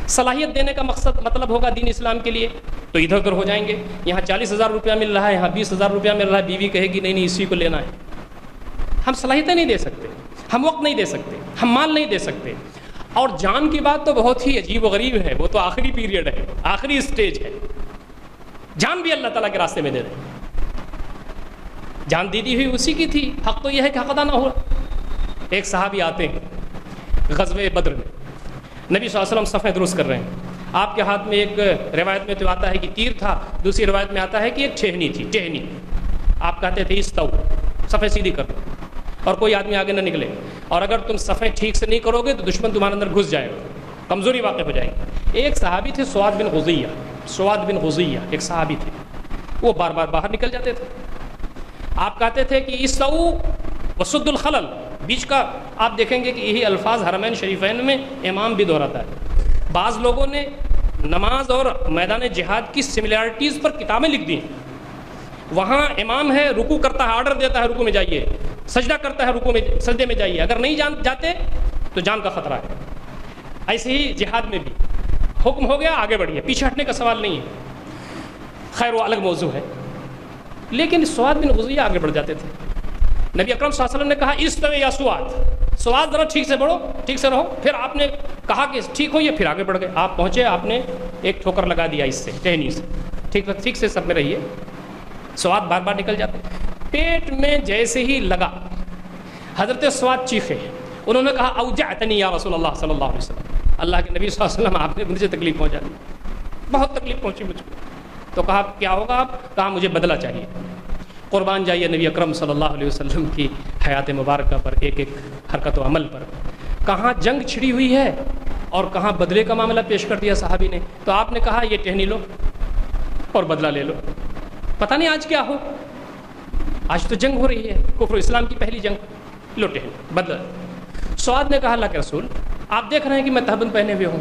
صلاحیت دینے کا مطلب ہوگا دین اسلام کے لیے تو ادھر ادھر ہو جائیں گے، یہاں 40,000 روپیہ مل رہا ہے، یہاں 20,000 روپیہ مل رہا ہے، بیوی کہے گی نہیں نہیں اسی کو لینا ہے۔ ہم صلاحیتیں نہیں دے سکتے، ہم وقت نہیں دے سکتے، ہم مال نہیں دے سکتے، اور جان کی بات تو بہت ہی عجیب و غریب ہے، وہ تو آخری پیریڈ ہے، آخری اسٹیج ہے، جان بھی اللہ تعالیٰ کے راستے میں دے رہے ہیں۔ جان دی ہوئی اسی کی تھی، حق تو یہ ہے کہ حق ادا نہ ہوا۔ ایک صحابی آتے ہیں غزوہ بدر میں، نبی صلی اللہ علیہ وسلم صفیں درست کر رہے ہیں، آپ کے ہاتھ میں ایک روایت میں تو آتا ہے کہ تیر تھا، دوسری روایت میں آتا ہے کہ ایک ٹہنی تھی، ٹہنی۔ آپ کہتے تھے استو، صفیں سیدھی کر دو اور کوئی آدمی آگے نہ نکلے، اور اگر تم صفیں ٹھیک سے نہیں کرو گے تو دشمن تمہارے اندر گھس جائے گا، کمزوری واقع ہو جائے گی۔ ایک صحابی تھے سواد بن غزیہ ایک صحابی تھے، وہ بار بار باہر نکل جاتے تھے۔ آپ کہتے تھے کہ استو وسد الخلل، بیچ کا آپ دیکھیں گے کہ یہی الفاظ حرمین شریفین میں امام بھی دہراتا ہے۔ بعض لوگوں نے نماز اور میدان جہاد کی سملیرٹیز پر کتابیں لکھ دی، وہاں امام ہے رکوع کرتا ہے، آرڈر دیتا ہے رکوع میں جائیے، سجدہ کرتا ہے رکوع میں سجدے میں جائیے، اگر نہیں جاتے تو جان کا خطرہ ہے۔ ایسے ہی جہاد میں بھی حکم ہو گیا آگے بڑھیے، پیچھے ہٹنے کا سوال نہیں ہے، خیر وہ الگ موضوع ہے۔ لیکن سواد بن غزیہ آگے بڑھ جاتے تھے، نبی اکرم صلی اللہ علیہ وسلم نے کہا استوی یا سواد ذرا ٹھیک سے بڑھو، ٹھیک سے رہو، پھر آپ نے کہا کہ ٹھیک ہو یہ، پھر آگے بڑھ گئے، آپ پہنچے، آپ نے ایک ٹھوکر لگا دیا اس سے ٹہنی سے، ٹھیک سے سب میں رہیے، سواد بار بار نکل جاتے، پیٹ میں جیسے ہی لگا حضرت سواد چیخے، انہوں نے کہا اوجعتنی یا رسول اللہ صلی اللہ علیہ وسلم، اللہ کے نبی صلی اللہ علیہ وسلم آپ نے مجھے تکلیف پہنچا دی، بہت تکلیف پہنچی مجھ کو۔ تو کہا کیا ہوگا؟ آپ کہا مجھے بدلہ چاہیے۔ قربان جائیے نبی اکرم صلی اللہ علیہ وسلم کی حیات مبارکہ پر، ایک ایک حرکت و عمل پر، کہاں جنگ چھڑی ہوئی ہے اور کہاں بدلے کا معاملہ پیش کر دیا صحابی نے۔ تو آپ نے کہا یہ ٹہنی لو اور بدلہ لے لو، پتہ نہیں آج کیا ہو، آج تو جنگ ہو رہی ہے، کفر و اسلام کی پہلی جنگ، لو ٹہنی بدلہ۔ سعد نے کہا اللہ کے رسول آپ دیکھ رہے ہیں کہ میں تہبند پہنے ہوئے ہوں،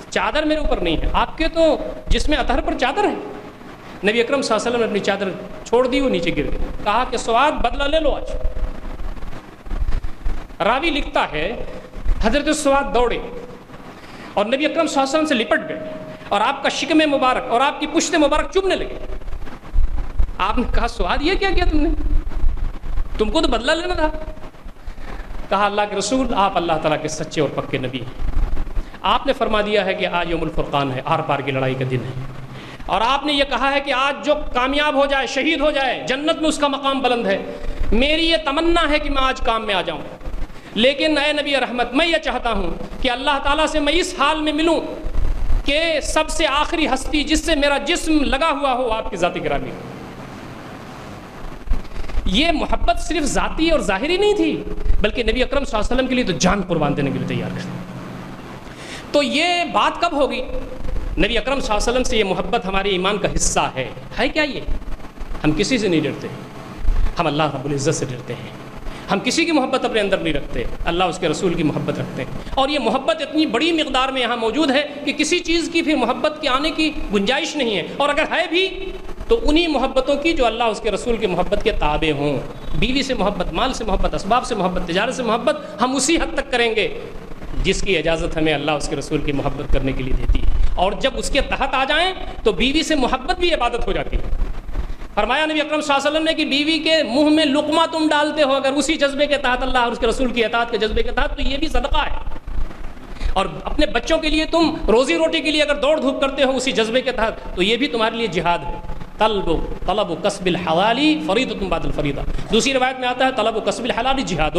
چادر میرے اوپر نہیں ہے، آپ کے تو جس میں اطہر پر چادر ہے۔ نبی اکرم صلی اللہ علیہ وسلم نے اپنی چادر چھوڑ دی، وہ نیچے گر گئی، کہا کہ سعد بدلہ لے لو آج۔ راوی لکھتا ہے حضرت سواد دوڑے اور نبی اکرم صلی اللہ علیہ وسلم سے لپٹ گئے اور آپ کا شکم مبارک اور آپ کی پشت مبارک چومنے لگے. آپ نے کہا سواد یہ کیا کیا تم نے؟ تم کو تو بدلہ لینا تھا. کہا اللہ کے رسول آپ اللہ تعالیٰ کے سچے اور پکے نبی ہیں. آپ نے فرما دیا ہے کہ آج یوم الفرقان ہے، آر پار کی لڑائی کا دن ہے، اور آپ نے یہ کہا ہے کہ آج جو کامیاب ہو جائے، شہید ہو جائے، جنت میں اس کا مقام بلند ہے. میری یہ تمنا ہے کہ میں آج کام میں آ جاؤں، لیکن اے نبی رحمت میں یہ چاہتا ہوں کہ اللہ تعالیٰ سے میں اس حال میں ملوں کہ سب سے آخری ہستی جس سے میرا جسم لگا ہوا ہو آپ کی ذات گرامی. یہ محبت صرف ذاتی اور ظاہری نہیں تھی، بلکہ نبی اکرم صلی اللہ علیہ وسلم کے لیے تو جان قربان دینے کے لیے تیار کر. تو یہ بات کب ہوگی؟ نبی اکرم صلی اللہ علیہ وسلم سے یہ محبت ہمارے ایمان کا حصہ ہے کیا یہ؟ ہم کسی سے نہیں ڈرتے، ہم اللہ رب العزت سے ڈرتے ہیں. ہم کسی کی محبت اپنے اندر نہیں رکھتے، اللہ اس کے رسول کی محبت رکھتے ہیں. اور یہ محبت اتنی بڑی مقدار میں یہاں موجود ہے کہ کسی چیز کی پھر محبت کے آنے کی گنجائش نہیں ہے، اور اگر ہے بھی تو انہی محبتوں کی جو اللہ اس کے رسول کی محبت کے تابع ہوں. بیوی سے محبت، مال سے محبت، اسباب سے محبت، تجارت سے محبت ہم اسی حد تک کریں گے جس کی اجازت ہمیں اللہ اس کے رسول کی محبت کرنے کے لیے دیتی ہے. اور جب اس کے تحت آ جائیں تو بیوی سے محبت بھی عبادت ہو جاتی ہے. فرمایا نبی اکرم صلی اللہ علیہ وسلم نے کہ بیوی کے منہ میں لقمہ تم ڈالتے ہو اگر اسی جذبے کے تحت، اللہ اور اس کے رسول کی اطاعت کے جذبے کے تحت، تو یہ بھی صدقہ ہے. اور اپنے بچوں کے لیے تم روزی روٹی کے لیے اگر دوڑ دھوپ کرتے ہو اسی جذبے کے تحت، تو یہ بھی تمہارے لیے جہاد ہے. طلب کسب الحلال فریضۃ بعد الفریضہ. دوسری روایت میں آتا ہے طلب کسب الحلال جہاد.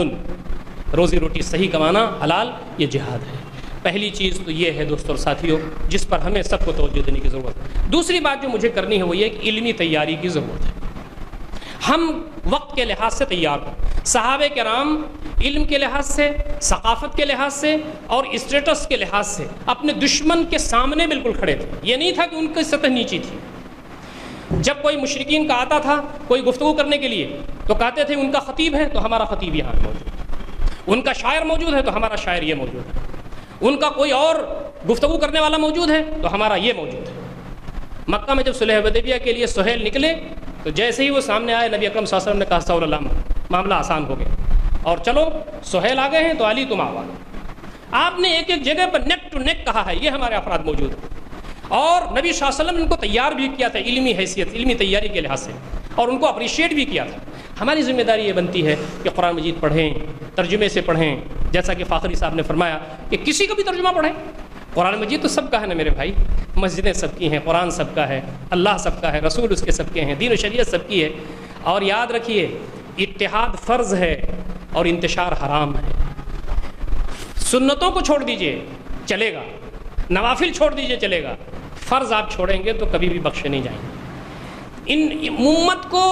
روزی روٹی صحیح کمانا حلال، یہ جہاد ہے. پہلی چیز تو یہ ہے دوستوں اور ساتھیوں جس پر ہمیں سب کو توجہ دینے کی ضرورت ہے. دوسری بات جو مجھے کرنی ہے وہ یہ کہ علمی تیاری کی ضرورت ہے. ہم وقت کے لحاظ سے تیار ہوں. صحابہ کرام علم کے لحاظ سے، ثقافت کے لحاظ سے اور اسٹیٹس کے لحاظ سے اپنے دشمن کے سامنے بالکل کھڑے تھے. یہ نہیں تھا کہ ان کی سطح نیچی تھی. جب کوئی مشرکین کا آتا تھا کوئی گفتگو کرنے کے لیے تو کہتے تھے ان کا خطیب ہے تو ہمارا خطیب یہاں موجود ہے، ان کا شاعر موجود ہے تو ہمارا شاعر یہ موجود ہے، ان کا کوئی اور گفتگو کرنے والا موجود ہے تو ہمارا یہ موجود ہے. مکہ میں جب صلح حدیبیہ کے لیے سہیل نکلے تو جیسے ہی وہ سامنے آئے نبی اکرم صلی اللہ علیہ وسلم نے کہا صلی اللہ علیہ وسلم معاملہ آسان ہو گیا، اور چلو سہیل آ گئے ہیں تو علی تم آؤ. آپ نے ایک ایک جگہ پر نیک ٹو نیک کہا ہے یہ ہمارے افراد موجود ہیں. اور نبی صلی اللہ علیہ وسلم نے ان کو تیار بھی کیا تھا علمی حیثیت، علمی تیاری کے لحاظ سے، اور ان کو اپریشیٹ بھی کیا تھا. ہماری ذمہ داری یہ بنتی ہے کہ قرآن مجید پڑھیں، ترجمے سے پڑھیں. جیسا کہ فاخری صاحب نے فرمایا کہ کسی کا بھی ترجمہ پڑھیں. قرآن مجید تو سب کا ہے نا میرے بھائی، مسجدیں سب کی ہیں، قرآن سب کا ہے، اللہ سب کا ہے، رسول اس کے سب کے ہیں، دین و شریعت سب کی ہے. اور یاد رکھیے اتحاد فرض ہے اور انتشار حرام ہے. سنتوں کو چھوڑ دیجئے چلے گا، نوافل چھوڑ دیجئے چلے گا، فرض آپ چھوڑیں گے تو کبھی بھی بخشے نہیں جائیں گے. ان امت کو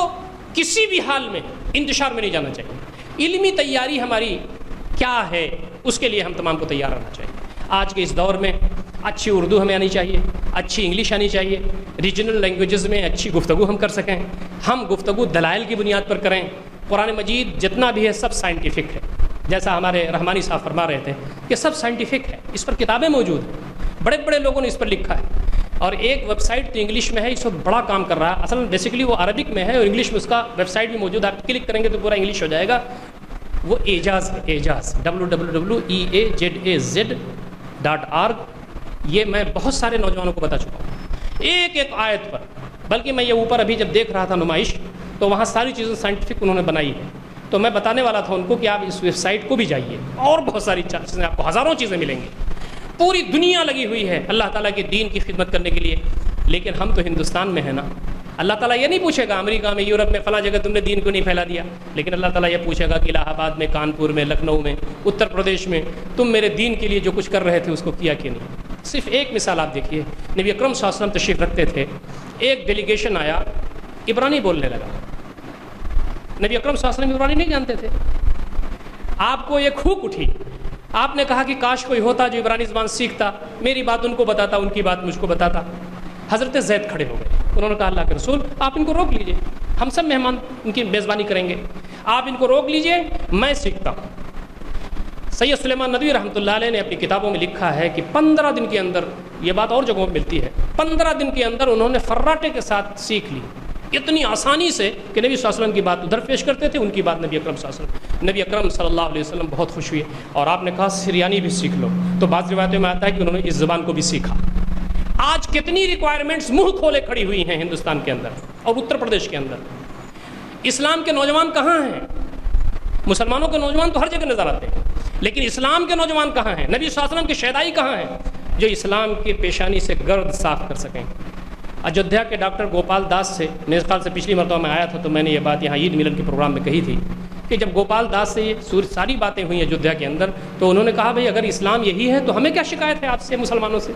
کسی بھی حال میں انتشار میں نہیں جانا چاہیے. علمی تیاری ہماری کیا ہے اس کے لیے ہم تمام کو تیار رہنا چاہیے. آج کے اس دور میں اچھی اردو ہمیں آنی چاہیے، اچھی انگلش آنی چاہیے، ریجنل لینگویجز میں اچھی گفتگو ہم کر سکیں. ہم گفتگو دلائل کی بنیاد پر کریں. قرآن مجید جتنا بھی ہے سب سائنٹیفک ہے، جیسا ہمارے رحمانی صاحب فرما رہے تھے کہ سب سائنٹیفک ہے. اس پر کتابیں موجود ہیں، بڑے بڑے لوگوں نے اس پر لکھا ہے. اور ایک ویب سائٹ تو انگلش میں ہے، اس وقت بڑا کام کر رہا ہے. اصل بیسیکلی وہ عربک میں ہے اور انگلش میں اس کا ویب سائٹ بھی موجود ہے. آپ کلک کریں گے تو پورا انگلش ہو جائے گا. وہ اعجاز ہے، اعجاز www.eaz.org. یہ میں بہت سارے نوجوانوں کو بتا چکا ہوں ایک ایک آیت پر. بلکہ میں یہ اوپر ابھی جب دیکھ رہا تھا نمائش تو وہاں ساری چیزیں سائنٹیفک انہوں نے بنائی ہے. تو میں بتانے والا تھا ان کو کہ آپ اس ویب سائٹ کو بھی جائیے، اور بہت ساری چیزیں آپ کو ہزاروں چیزیں ملیں گی. پوری دنیا لگی ہوئی ہے اللہ تعالیٰ کے دین کی خدمت کرنے کے لیے. لیکن ہم تو ہندوستان میں ہیں نا. اللہ تعالیٰ یہ نہیں پوچھے گا امریکہ میں، یورپ میں، فلاں جگہ تم نے دین کو نہیں پھیلا دیا. لیکن اللہ تعالیٰ یہ پوچھے گا کہ الہ آباد میں، کانپور میں، لکھنؤ میں، اتر پردیش میں تم میرے دین کے لیے جو کچھ کر رہے تھے اس کو کیا کہ نہیں. صرف ایک مثال آپ دیکھیے. نبی اکرم صلی اللہ علیہ وسلم تشریف رکھتے تھے، ایک ڈیلیگیشن آیا، عبرانی بولنے لگا. نبی اکرم صلی اللہ علیہ وسلم عبرانی نہیں جانتے تھے. آپ کو ایک ہوک اٹھی، آپ نے کہا کہ کاش کوئی ہوتا جو عبرانی زبان سیکھتا، میری بات ان کو بتاتا، ان کی بات مجھ کو بتاتا. حضرت زید کھڑے ہو گئے. انہوں نے کہا اللہ کے رسول آپ ان کو روک لیجئے، ہم سب مہمان ان کی میزبانی کریں گے، آپ ان کو روک لیجئے، میں سیکھتا ہوں. سید سلیمان ندوی رحمۃ اللہ علیہ نے اپنی کتابوں میں لکھا ہے کہ 15 دن کے اندر، یہ بات اور جگہوں میں ملتی ہے، 15 دن کے اندر انہوں نے فراٹے کے ساتھ سیکھ لی. اتنی آسانی سے کہ نبی صلی اللہ علیہ وسلم کی بات ادھر پیش کرتے تھے، ان کی بات نبی اکرم صلی اللہ علیہ وسلم. نبی اکرم صلی اللہ علیہ وسلم بہت خوش ہوئے اور آپ نے کہا سریانی بھی سیکھ لو. تو بعض روایتوں میں آتا ہے کہ انہوں نے اس زبان کو بھی سیکھا. آج کتنی ریکوائرمنٹس منہ کھولے کھڑی ہوئی ہیں ہندوستان کے اندر اور اتر پردیش کے اندر. اسلام کے نوجوان کہاں ہیں؟ مسلمانوں کے نوجوان تو ہر جگہ نظر آتے ہیں، لیکن اسلام کے نوجوان کہاں ہیں؟ نبی صلی اللہ علیہ وسلم کی شیدائی کہاں ہیں جو اسلام کی پیشانی سے گرد صاف کر سکیں؟ اجودھیا کے ڈاکٹر گوپال داس سے میرے خیال سے پچھلی مرتبہ میں آیا تھا تو میں نے یہ بات یہاں عید ملن کے پروگرام میں کہی تھی کہ جب گوپال داس سے یہ ساری باتیں ہوئی اجودھیا کے اندر تو انہوں نے کہا بھائی اگر اسلام یہی ہے تو ہمیں کیا شکایت ہے آپ سے مسلمانوں سے؟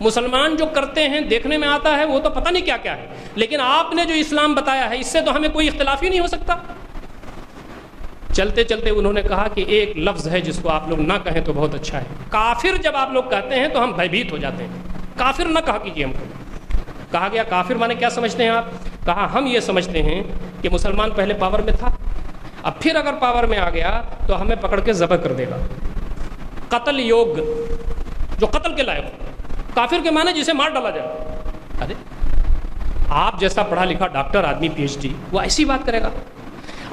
مسلمان جو کرتے ہیں دیکھنے میں آتا ہے وہ تو پتہ نہیں کیا کیا ہے، لیکن آپ نے جو اسلام بتایا ہے اس سے تو ہمیں کوئی اختلاف ہی نہیں ہو سکتا. چلتے چلتے انہوں نے کہا کہ ایک لفظ ہے جس کو آپ لوگ نہ کہیں تو بہت اچھا ہے. کافر جب آپ لوگ کہتے ہیں تو ہم بھیبھیت ہو جاتے ہیں. کافر نہ کہا کیجیے ہم کو. کہا گیا کافر مانے کیا سمجھتے ہیں آپ؟ کہا ہم یہ سمجھتے ہیں کہ مسلمان پہلے پاور میں تھا، اب پھر اگر پاور میں آ گیا تو ہمیں پکڑ کے ذبح کر دے گا. قتل یوگ جو قتل کے لائق ہو. کافر کے معنی جسے مار ڈالا جائے. ارے آپ جیسا پڑھا لکھا ڈاکٹر آدمی پی ایچ ڈی وہ ایسی بات کرے گا؟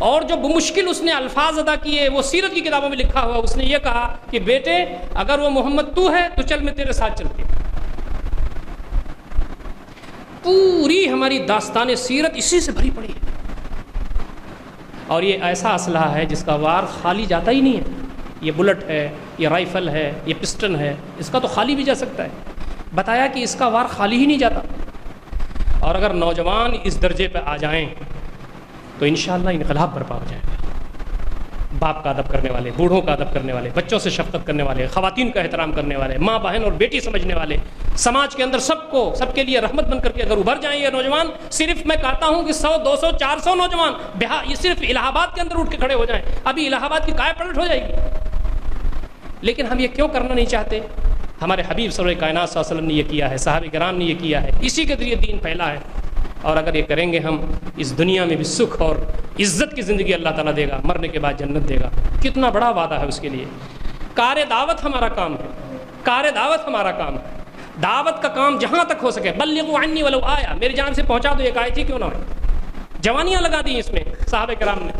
اور جو بمشکل اس نے الفاظ ادا کیے وہ سیرت کی کتابوں میں لکھا ہوا. اس نے یہ کہا کہ بیٹے اگر وہ محمد تو ہے تو چل میں تیرے ساتھ چلتی. پوری ہماری داستان سیرت اسی سے بھری پڑی ہے. اور یہ ایسا اسلحہ ہے جس کا وار خالی جاتا ہی نہیں ہے. یہ بلٹ ہے, یہ رائفل ہے, یہ پسٹن ہے, اس کا تو خالی بھی جا سکتا ہے. بتایا کہ اس کا وار خالی ہی نہیں جاتا. اور اگر نوجوان اس درجے پہ آ جائیں تو انشاءاللہ انقلاب برپا ہو جائے گا. باپ کا ادب کرنے والے, بوڑھوں کا ادب کرنے والے, بچوں سے شفقت کرنے والے, خواتین کا احترام کرنے والے, ماں بہن اور بیٹی سمجھنے والے, سماج کے اندر سب کے لیے رحمت بن کر کے اگر ابھر جائیں یہ نوجوان. صرف میں کہتا ہوں کہ 100 200 400 نوجوان یہ صرف الہ آباد کے اندر اٹھ کے کھڑے ہو جائیں, ابھی الہ آباد کی کائے پلٹ ہو جائے گی. لیکن ہم یہ کیوں کرنا نہیں چاہتے؟ ہمارے حبیب صلی اللہ کائنات صلی اللہ علیہ وسلم نے یہ کیا ہے, صحابہ کرام نے یہ کیا ہے, اسی کے ذریعے دین پھیلا ہے. اور اگر یہ کریں گے ہم, اس دنیا میں بھی سکھ اور عزت کی زندگی اللہ تعالیٰ دے گا, مرنے کے بعد جنت دے گا. کتنا بڑا وعدہ ہے اس کے لیے. کار دعوت ہمارا کام ہے, کار دعوت ہمارا کام ہے. دعوت کا کام جہاں تک ہو سکے, بلغوا عنی ولو آیا, میری جانب سے پہنچا دو, ایک آیت ہی کیوں نہ ہو. جوانیاں لگا دی اس میں صحابہ کرام نے.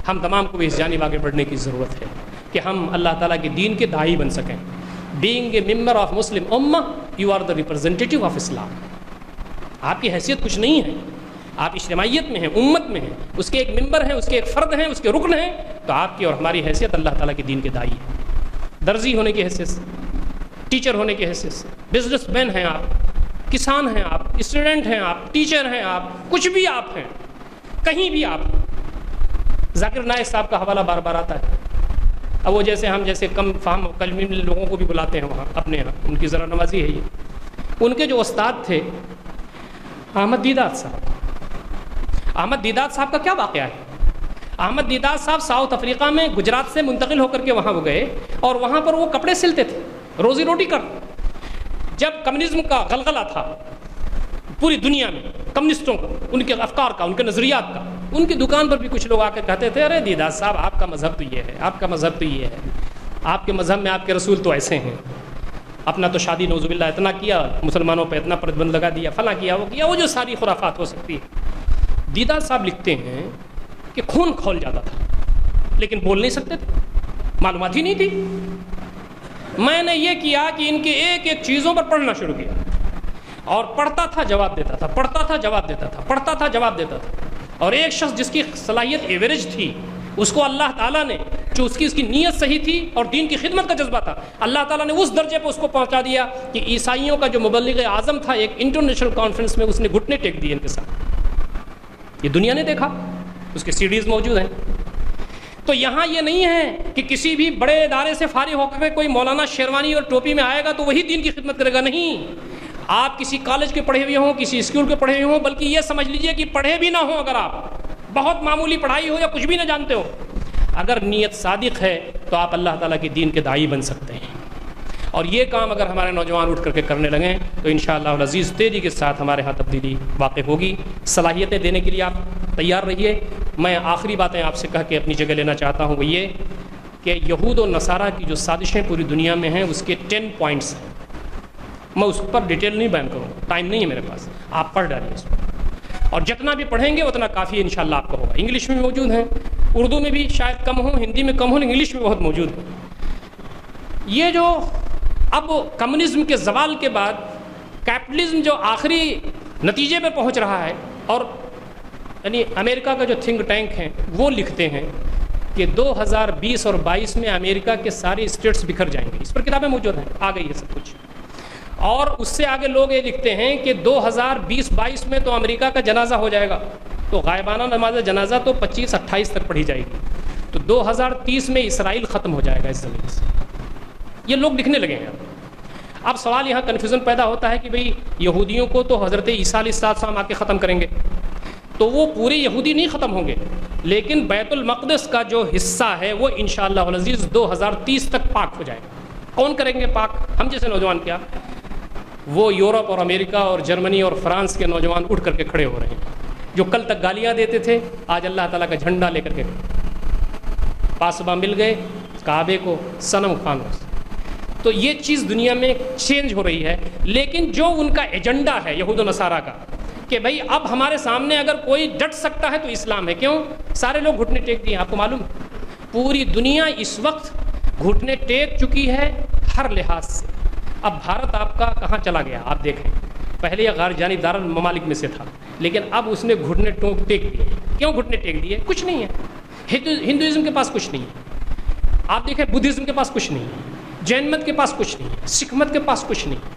ہم تمام کو بھی اس جانب آگے بڑھنے کی ضرورت ہے کہ ہم اللہ تعالیٰ کے دین کے داعی بن سکیں. Being a member of Muslim امہ, یو آر دا ریپرزینٹیٹیو آف اسلام. آپ کی حیثیت کچھ نہیں ہے, آپ اجتماعیت میں ہیں, امت میں ہیں, اس کے ایک ممبر ہیں, اس کے ایک فرد ہیں, اس کے رکن ہیں. تو آپ کی اور ہماری حیثیت اللہ تعالیٰ کے دین کے داعی ہے. درزی ہونے کی حیثیت سے, ٹیچر ہونے کی حیثیت سے, بزنس مین ہیں آپ, کسان ہیں آپ, اسٹوڈنٹ ہیں آپ, ٹیچر ہیں آپ, کچھ بھی آپ ہیں, کہیں بھی آپ. ذاکر نائک صاحب کا حوالہ بار بار آتا ہے. اب وہ جیسے کم فہم کلمی لوگوں کو بھی بلاتے ہیں وہاں اپنے یہاں, ان کی ذرا نوازی ہے یہ. ان کے جو استاد تھے احمد دیدات صاحب. احمد دیدات صاحب کا کیا واقعہ ہے؟ احمد دیدات صاحب ساؤتھ افریقہ میں گجرات سے منتقل ہو کر کے وہاں وہ گئے, اور وہاں پر وہ کپڑے سلتے تھے, روزی روٹی کر. جب کمیونزم کا غلغلہ تھا پوری دنیا میں, کمیونسٹوں کا, ان کے افکار کا, ان کے نظریات کا, ان کی دکان پر بھی کچھ لوگ آ کے کہتے تھے ارے دیدات صاحب آپ کا مذہب تو یہ ہے, آپ کا مذہب تو یہ ہے, آپ کے مذہب میں آپ کے رسول تو ایسے ہیں, اپنا تو شادی نعوذ باللہ اتنا کیا, مسلمانوں پہ اتنا پرتبند لگا دیا, فلاں کیا, وہ جو ساری خرافات ہو سکتی ہے. دیدات صاحب لکھتے ہیں کہ خون کھول جاتا تھا لیکن بول نہیں سکتے تھے, معلومات ہی نہیں تھی. میں نے یہ کیا کہ ان کے ایک ایک چیزوں پر پڑھنا شروع کیا, اور پڑھتا تھا جواب دیتا تھا, پڑھتا تھا جواب دیتا تھا, پڑھتا تھا جواب دیتا تھا. اور ایک شخص جس کی صلاحیت ایوریج تھی, اس کو اللہ تعالیٰ نے, جو اس کی نیت صحیح تھی اور دین کی خدمت کا جذبہ تھا, اللہ تعالیٰ نے اس درجے پہ اس کو پہنچا دیا کہ عیسائیوں کا جو مبلغ اعظم تھا, ایک انٹرنیشنل کانفرنس میں اس نے گھٹنے ٹیک دیے ان کے ساتھ. یہ دنیا نے دیکھا, اس کے سیڈیز موجود ہیں. تو یہاں یہ نہیں ہے کہ کسی بھی بڑے ادارے سے فارغ ہو کر کوئی مولانا شیروانی اور ٹوپی میں آئے گا تو وہی دین کی خدمت کرے گا. نہیں, آپ کسی کالج کے پڑھے ہوئے ہوں, کسی اسکول کے پڑھے ہوئے ہوں, بلکہ یہ سمجھ لیجئے کہ پڑھے بھی نہ ہوں, اگر آپ بہت معمولی پڑھائی ہو یا کچھ بھی نہ جانتے ہو, اگر نیت صادق ہے تو آپ اللہ تعالیٰ کے دین کے داعی بن سکتے ہیں. اور یہ کام اگر ہمارے نوجوان اٹھ کر کے کرنے لگیں تو انشاءاللہ العزیز تیزی کے ساتھ ہمارے ہاں تبدیلی واقع ہوگی. صلاحیتیں دینے کے لیے آپ تیار رہیے. میں آخری باتیں آپ سے کہہ کے اپنی جگہ لینا چاہتا ہوں, وہ یہ کہ یہود و نصارہ کی جو سازشیں پوری دنیا میں ہیں اس کے 10 پوائنٹس ہیں. میں اس پر ڈیٹیل نہیں بیان کروں, ٹائم نہیں ہے میرے پاس, آپ پڑھ ڈالیے اس پر, اور جتنا بھی پڑھیں گے اتنا کافی ہے انشاءاللہ آپ کو ہوگا. انگلش میں موجود ہیں, اردو میں بھی شاید کم ہوں, ہندی میں کم ہوں, انگلش میں بہت موجود ہیں. یہ جو اب کمیونزم کے زوال کے بعد کیپٹلزم جو آخری نتیجے پہ پہنچ رہا ہے, اور یعنی امریکہ کا جو تھنک ٹینک ہیں وہ لکھتے ہیں کہ 2020 اور 22 میں امریکہ کے سارے اسٹیٹس بکھر جائیں گے. اس پر کتابیں موجود ہیں, آ گئی ہے سب کچھ. اور اس سے آگے لوگ یہ لکھتے ہیں کہ 2020-22 میں تو امریکہ کا جنازہ ہو جائے گا, تو غائبانہ نماز جنازہ تو 25-28 تک پڑھی جائے گی, تو 2030 میں اسرائیل ختم ہو جائے گا اس زمین سے. یہ لوگ لکھنے لگے ہیں. اب سوال یہاں کنفیوژن پیدا ہوتا ہے کہ بھئی یہودیوں کو تو حضرت عیسیٰ علیہ السلام آ کے ختم کریں گے, تو وہ پورے یہودی نہیں ختم ہوں گے, لیکن بیت المقدس کا جو حصہ ہے وہ انشاءاللہ العزیز 2030 تک پاک ہو جائے گا. کون کریں گے پاک؟ ہم جیسے نوجوان. کیا وہ یورپ اور امریکہ اور جرمنی اور فرانس کے نوجوان اٹھ کر کے کھڑے ہو رہے ہیں, جو کل تک گالیاں دیتے تھے آج اللہ تعالیٰ کا جھنڈا لے کر کے پاسباں مل گئے کعبے کو صنم خانوں سے. تو یہ چیز دنیا میں چینج ہو رہی ہے, لیکن جو ان کا ایجنڈا ہے یہود و نصارہ کا, کہ بھائی اب ہمارے سامنے اگر کوئی ڈٹ سکتا ہے تو اسلام ہے. کیوں؟ سارے لوگ گھٹنے ٹیک دیے. آپ کو معلوم پوری دنیا اس وقت گھٹنے ٹیک چکی ہے ہر لحاظ سے. اب بھارت آپ کا کہاں چلا گیا؟ آپ دیکھیں پہلے یہ غیر جانبدار الممالک میں سے تھا، لیکن اب اس نے گھٹنے ٹیک دیے. کیوں گھٹنے ٹیک دیے؟ کچھ نہیں ہے. ہندوازم کے پاس کچھ نہیں ہے. آپ دیکھیں بدھزم کے پاس کچھ نہیں ہے، جین مت کے پاس کچھ نہیں ہے، سکھ مت کے پاس کچھ نہیں ہے.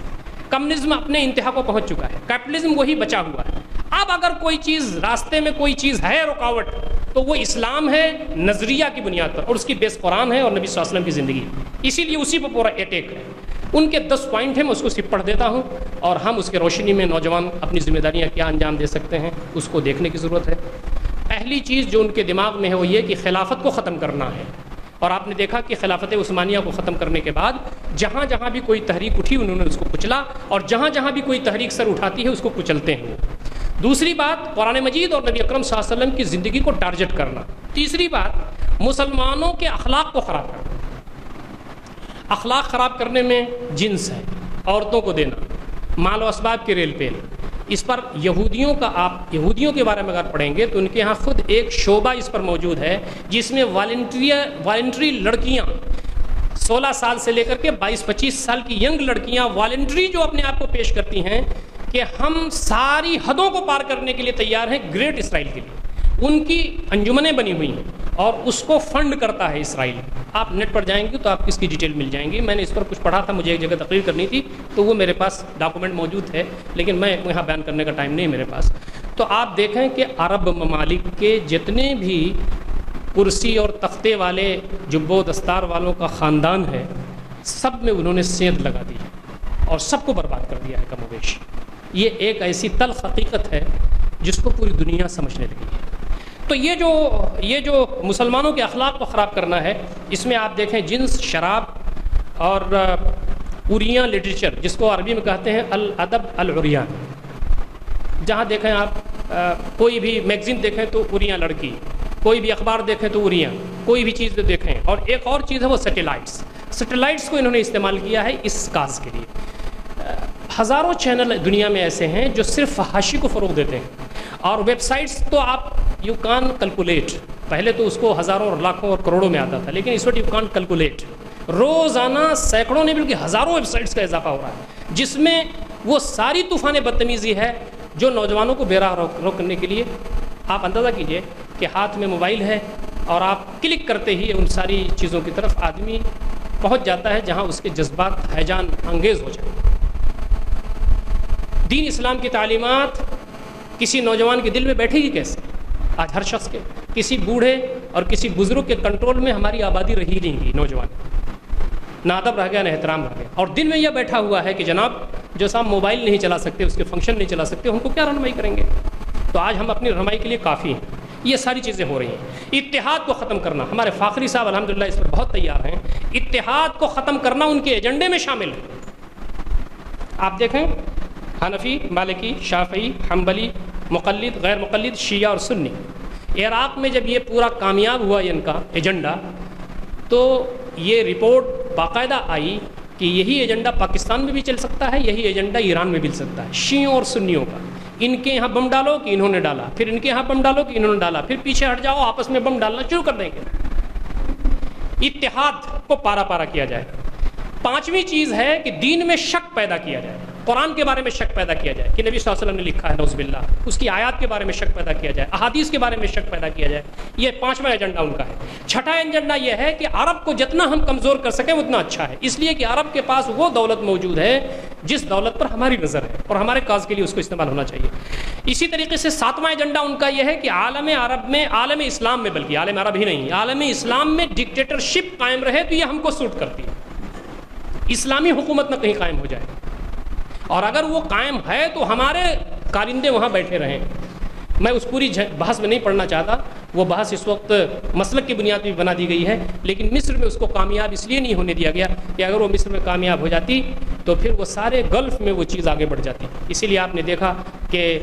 کمیونزم اپنے انتہا کو پہنچ چکا ہے، کیپٹلزم وہی بچا ہوا ہے. اب اگر کوئی چیز راستے میں کوئی چیز ہے رکاوٹ تو وہ اسلام ہے نظریہ کی بنیاد پر، اور اس کی بیس قرآن ہے اور نبی صلی اللہ علیہ وسلم کی زندگی. اسی لیے اسی پر پورا اٹیک ہے. ان کے 10 پوائنٹ ہیں، میں اس کو صرف پڑھ دیتا ہوں اور ہم اس کے روشنی میں نوجوان اپنی ذمہ داریاں کیا انجام دے سکتے ہیں اس کو دیکھنے کی ضرورت ہے. پہلی چیز جو ان کے دماغ میں ہے وہ یہ کہ خلافت کو ختم کرنا ہے. اور آپ نے دیکھا کہ خلافت عثمانیہ کو ختم کرنے کے بعد جہاں جہاں بھی کوئی تحریک اٹھی انہوں نے اس کو کچلا، اور جہاں جہاں بھی کوئی تحریک سر اٹھاتی ہے اس کو کچلتے ہیں. دوسری بات قرآن مجید اور نبی اکرم صلی اللہ علیہ وسلم کی زندگی کو ٹارگٹ کرنا. تیسری بات مسلمانوں کے اخلاق کو خراب کرنا. اخلاق خراب کرنے میں جنس ہے، عورتوں کو دینا، مال و اسباب کی ریل پیل. اس پر یہودیوں کے بارے میں اگر پڑھیں گے تو ان کے ہاں خود ایک شعبہ اس پر موجود ہے جس میں والنٹری لڑکیاں 16 سال سے لے کر کے 22-25 سال کی ینگ لڑکیاں والنٹری جو اپنے آپ کو پیش کرتی ہیں کہ ہم ساری حدوں کو پار کرنے کے لیے تیار ہیں گریٹ اسرائیل کے لیے. ان کی انجمنیں بنی ہوئی ہیں اور اس کو فنڈ کرتا ہے اسرائیل. آپ نیٹ پر جائیں گے تو آپ کو اس کی ڈیٹیل مل جائیں گی. میں نے اس پر کچھ پڑھا تھا، مجھے ایک جگہ تقریر کرنی تھی تو وہ میرے پاس ڈاکومنٹ موجود ہے، لیکن میں یہاں بیان کرنے کا ٹائم نہیں ہے میرے پاس. تو آپ دیکھیں کہ عرب ممالک کے جتنے بھی کرسی اور تختے والے جب و دستار والوں کا خاندان ہے سب میں انہوں نے سیندھ لگا دی اور سب کو برباد کر دیا ہے کم و بیش. یہ ایک ایسی تلخ حقیقت ہے جس کو پوری دنیا سمجھنے لگی ہے. تو یہ جو مسلمانوں کے اخلاق کو خراب کرنا ہے اس میں آپ دیکھیں جنس، شراب اور عریاں لٹریچر جس کو عربی میں کہتے ہیں الادب العریان. جہاں دیکھیں آپ کوئی بھی میگزین دیکھیں تو عریاں لڑکی، کوئی بھی اخبار دیکھیں تو عریاں، کوئی بھی چیز دیکھیں. اور ایک اور چیز ہے وہ سیٹلائٹس کو انہوں نے استعمال کیا ہے اس کاز کے لیے. ہزاروں چینل دنیا میں ایسے ہیں جو صرف فحاشی کو فروغ دیتے ہیں، اور ویب سائٹس تو آپ یو کان کیلکولیٹ. پہلے تو اس کو ہزاروں اور لاکھوں اور کروڑوں میں آتا تھا، لیکن اس وقت یو کان کیلکولیٹ. روزانہ سینکڑوں نہیں بلکہ ہزاروں ویب سائٹس کا اضافہ ہو رہا ہے جس میں وہ ساری طوفان بدتمیزی ہے جو نوجوانوں کو بے راہ روکنے کے لیے. آپ اندازہ کیجئے کہ ہاتھ میں موبائل ہے اور آپ کلک کرتے ہی ان ساری چیزوں کی طرف آدمی پہنچ جاتا ہے جہاں اس کے جذبات ہیجان انگیز ہو جائیں. دین اسلام کی تعلیمات کسی نوجوان کے دل میں بیٹھے گی کیسے؟ آج ہر شخص کے، کسی بوڑھے اور کسی بزرگ کے کنٹرول میں ہماری آبادی رہی نہیں گی. نوجوان نہ ادب رہ گیا نہ احترام رہ گیا، اور دل میں یہ بیٹھا ہوا ہے کہ جناب جو صاحب موبائل نہیں چلا سکتے، اس کے فنکشن نہیں چلا سکتے، ان کو کیا رہنمائی کریں گے؟ تو آج ہم اپنی رہنمائی کے لیے کافی ہیں. یہ ساری چیزیں ہو رہی ہیں. اتحاد کو ختم کرنا، ہمارے فاخری صاحب الحمدللہ اس پر بہت تیار ہیں. اتحاد کو ختم کرنا ان کے ایجنڈے میں شامل ہے. آپ دیکھیں حنفی، مالکی، شافعی، حنبلی، مقلد، غیر مقلد، شیعہ اور سنی. عراق میں جب یہ پورا کامیاب ہوا ان کا ایجنڈا تو یہ رپورٹ باقاعدہ آئی کہ یہی ایجنڈا پاکستان میں بھی چل سکتا ہے، یہی ایجنڈا ایران میں بھی چل سکتا ہے. شیعوں اور سنیوں کا، ان کے یہاں بم ڈالو کہ انہوں نے ڈالا، پھر ان کے یہاں بم ڈالو کہ انہوں نے ڈالا، پھر پیچھے ہٹ جاؤ آپس میں بم ڈالنا شروع کر دیں گے. اتحاد کو پارا پارا کیا جائے. پانچویں چیز ہے کہ دین میں شک پیدا کیا جائے. قرآن کے بارے میں شک پیدا کیا جائے کہ نبی صلی اللہ علیہ وسلم نے لکھا ہے نعوذ باللہ، اس کی آیات کے بارے میں شک پیدا کیا جائے، احادیث کے بارے میں شک پیدا کیا جائے. یہ پانچواں ایجنڈا ان کا ہے. چھٹا ایجنڈا یہ ہے کہ عرب کو جتنا ہم کمزور کر سکیں اتنا اچھا ہے، اس لیے کہ عرب کے پاس وہ دولت موجود ہے جس دولت پر ہماری نظر ہے اور ہمارے کاز کے لیے اس کو استعمال ہونا چاہیے. اسی طریقے سے ساتواں ایجنڈا ان کا یہ ہے کہ عالم عرب میں، عالم اسلام میں، بلکہ عالم عرب ہی نہیں، عالم اسلام میں ڈکٹیٹرشپ قائم رہے تو یہ ہم کو سوٹ کرتی ہے. اسلامی حکومت نہ کہیں قائم ہو جائے، اور اگر وہ قائم ہے تو ہمارے کارندے وہاں بیٹھے رہیں. میں اس پوری بحث میں نہیں پڑھنا چاہتا، وہ بحث اس وقت مسلک کی بنیاد پہ بنا دی گئی ہے، لیکن مصر میں اس کو کامیاب اس لیے نہیں ہونے دیا گیا کہ اگر وہ مصر میں کامیاب ہو جاتی تو پھر وہ سارے گلف میں وہ چیز آگے بڑھ جاتی. اسی لیے آپ نے دیکھا کہ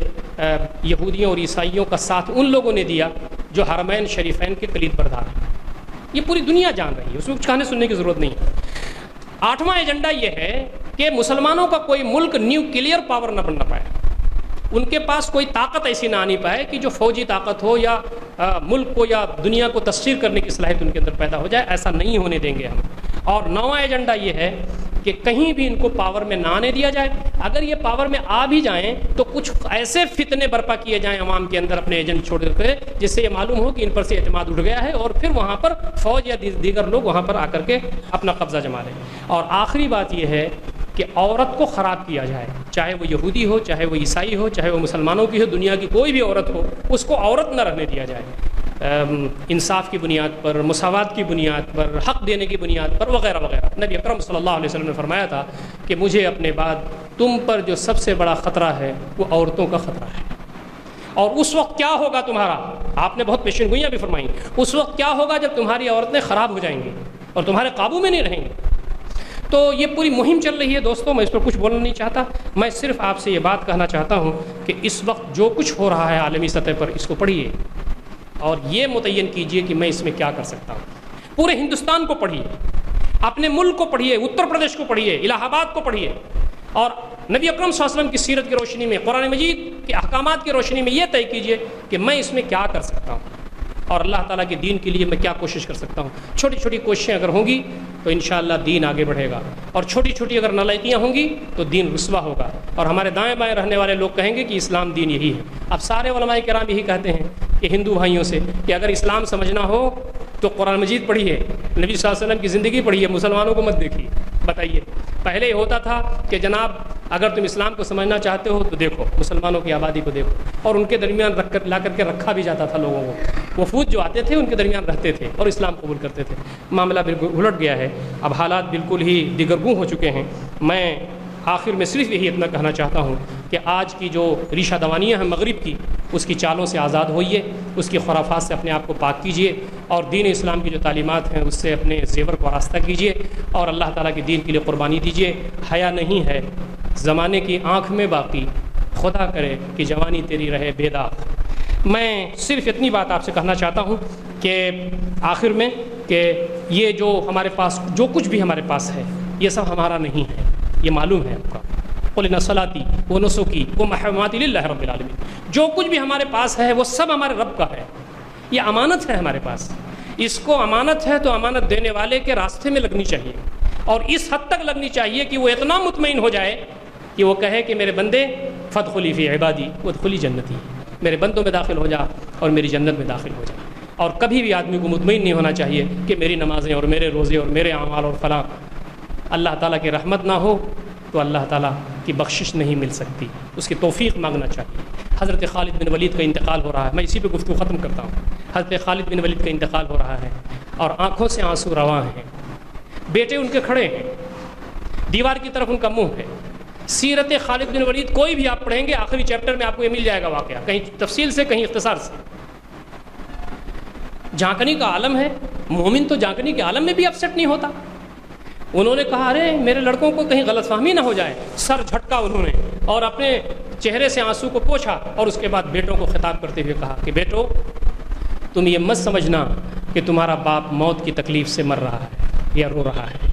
یہودیوں اور عیسائیوں کا ساتھ ان لوگوں نے دیا جو حرمین شریفین کے کلید بردار ہیں. یہ پوری دنیا جان رہی ہے، اس میں کچھ کہنے سننے کی ضرورت نہیں ہے. آٹھواں ایجنڈا یہ ہے کہ مسلمانوں کا کوئی ملک نیوکلیئر پاور نہ بننا پائے. ان کے پاس کوئی طاقت ایسی نہ آنی پائے کہ جو فوجی طاقت ہو یا ملک کو یا دنیا کو تسخیر کرنے کی صلاحیت ان کے اندر پیدا ہو جائے. ایسا نہیں ہونے دیں گے ہم. اور نواں ایجنڈا یہ ہے کہ کہیں بھی ان کو پاور میں نہ آنے دیا جائے. اگر یہ پاور میں آ بھی جائیں تو کچھ ایسے فتنے برپا کیے جائیں عوام کے اندر اپنے ایجنٹ چھوڑ کے، جس سے یہ معلوم ہو کہ ان پر سے اعتماد اٹھ گیا ہے، اور پھر وہاں پر فوج یا دیگر لوگ وہاں پر آ کر کے اپنا قبضہ جما لیں. اور آخری بات یہ ہے کہ عورت کو خراب کیا جائے، چاہے وہ یہودی ہو، چاہے وہ عیسائی ہو، چاہے وہ مسلمانوں کی ہو، دنیا کی کوئی بھی عورت ہو، اس کو عورت نہ رہنے دیا جائے. انصاف کی بنیاد پر، مساوات کی بنیاد پر، حق دینے کی بنیاد پر، وغیرہ وغیرہ. نبی اکرم صلی اللہ علیہ وسلم نے فرمایا تھا کہ مجھے اپنے بعد تم پر جو سب سے بڑا خطرہ ہے وہ عورتوں کا خطرہ ہے. اور اس وقت کیا ہوگا تمہارا، آپ نے بہت پیشن گوئیاں بھی فرمائیں، اس وقت کیا ہوگا جب تمہاری عورتیں خراب ہو جائیں گی اور تمہارے قابو میں نہیں رہیں گی. تو یہ پوری مہم چل رہی ہے دوستوں. میں اس پر کچھ بولنا نہیں چاہتا، میں صرف آپ سے یہ بات کہنا چاہتا ہوں کہ اس وقت جو کچھ ہو رہا ہے عالمی سطح پر، اس کو پڑھیے اور یہ متعین کیجئے کہ میں اس میں کیا کر سکتا ہوں. پورے ہندوستان کو پڑھیے، اپنے ملک کو پڑھیے، اتر پردیش کو پڑھیے، الہ آباد کو پڑھیے، اور نبی اکرم صلی اللہ علیہ وسلم کی سیرت کی روشنی میں، قرآن مجید کے احکامات کی روشنی میں یہ طے کیجئے کہ میں اس میں کیا کر سکتا ہوں اور اللہ تعالیٰ کے دین کے لیے میں کیا کوشش کر سکتا ہوں. چھوٹی چھوٹی کوششیں اگر ہوں گی تو انشاءاللہ دین آگے بڑھے گا، اور چھوٹی چھوٹی اگر نالائکیاں ہوں گی تو دین رسوا ہوگا، اور ہمارے دائیں بائیں رہنے والے لوگ کہیں گے کہ اسلام دین یہی ہے. اب سارے علماء کرام یہی کہتے ہیں کہ ہندو بھائیوں سے کہ اگر اسلام سمجھنا ہو تو قرآن مجید پڑھیے، نبی صلی اللہ علیہ وسلم کی زندگی پڑھیے، مسلمانوں کو مت دیکھیے. بتائیے، پہلے یہ ہوتا تھا کہ جناب اگر تم اسلام کو سمجھنا چاہتے ہو تو دیکھو مسلمانوں کی آبادی کو دیکھو، اور ان کے درمیان لا کر کے رکھا بھی جاتا تھا لوگوں کو. وفود جو آتے تھے ان کے درمیان رہتے تھے اور اسلام قبول کرتے تھے. معاملہ بالکل الٹ گیا ہے، اب حالات بالکل ہی دیگرگوں ہو چکے ہیں. میں آخر میں صرف یہی اتنا کہنا چاہتا ہوں کہ آج کی جو ریشہ دوانیاں ہیں مغرب کی، اس کی چالوں سے آزاد ہوئیے، اس کی خرافات سے اپنے آپ کو پاک کیجیے، اور دین اسلام کی جو تعلیمات ہیں اس سے اپنے زیور کو آراستہ کیجیے، اور اللہ تعالیٰ کے دین کے لیے قربانی دیجیے. حیا نہیں ہے زمانے کی آنکھ میں باقی، خدا کرے کہ جوانی تیری رہے بے داغ. میں صرف اتنی بات آپ سے کہنا چاہتا ہوں کہ آخر میں کہ یہ جو ہمارے پاس جو کچھ بھی ہمارے پاس ہے یہ سب ہمارا نہیں ہے، یہ معلوم ہے آپ کا. قل ان صلاتی و نسکی و محرماتی للہ رب العالمین، جو کچھ بھی ہمارے پاس ہے وہ سب ہمارے رب کا ہے. یہ امانت ہے ہمارے پاس، اس کو امانت ہے تو امانت دینے والے کے راستے میں لگنی چاہیے، اور اس حد تک لگنی چاہیے کہ وہ اتنا مطمئن ہو جائے کہ وہ کہے کہ میرے بندے فادخلی فی عبادی وادخلی جنتی، میرے بندوں میں داخل ہو جا اور میری جنت میں داخل ہو جا. اور کبھی بھی آدمی کو مطمئن نہیں ہونا چاہیے کہ میری نمازیں اور میرے روزے اور میرے اعمال اور فلاں، اللہ تعالیٰ کی رحمت نہ ہو تو اللہ تعالیٰ کی بخشش نہیں مل سکتی، اس کی توفیق مانگنا چاہیے. حضرت خالد بن ولید کا انتقال ہو رہا ہے، میں اسی پہ گفتگو ختم کرتا ہوں. حضرت خالد بن ولید کا انتقال ہو رہا ہے اور آنکھوں سے آنسو رواں ہیں. بیٹے ان کے کھڑے ہیں، دیوار کی طرف ان کا منہ ہے. سیرت خالد بن ولید کوئی بھی آپ پڑھیں گے آخری چیپٹر میں آپ کو یہ مل جائے گا واقعہ، کہیں تفصیل سے کہیں اختصار سے. جھانکنی کا عالم ہے، مومن تو جھانکنی کے عالم میں بھی اپسیٹ نہیں ہوتا. انہوں نے کہا ارے میرے لڑکوں کو کہیں غلط فہمی نہ ہو جائے، سر جھٹکا انہوں نے اور اپنے چہرے سے آنسو کو پوچھا، اور اس کے بعد بیٹوں کو خطاب کرتے ہوئے کہا کہ بیٹو تم یہ مت سمجھنا کہ تمہارا باپ موت کی تکلیف سے مر رہا ہے یا رو رہا ہے.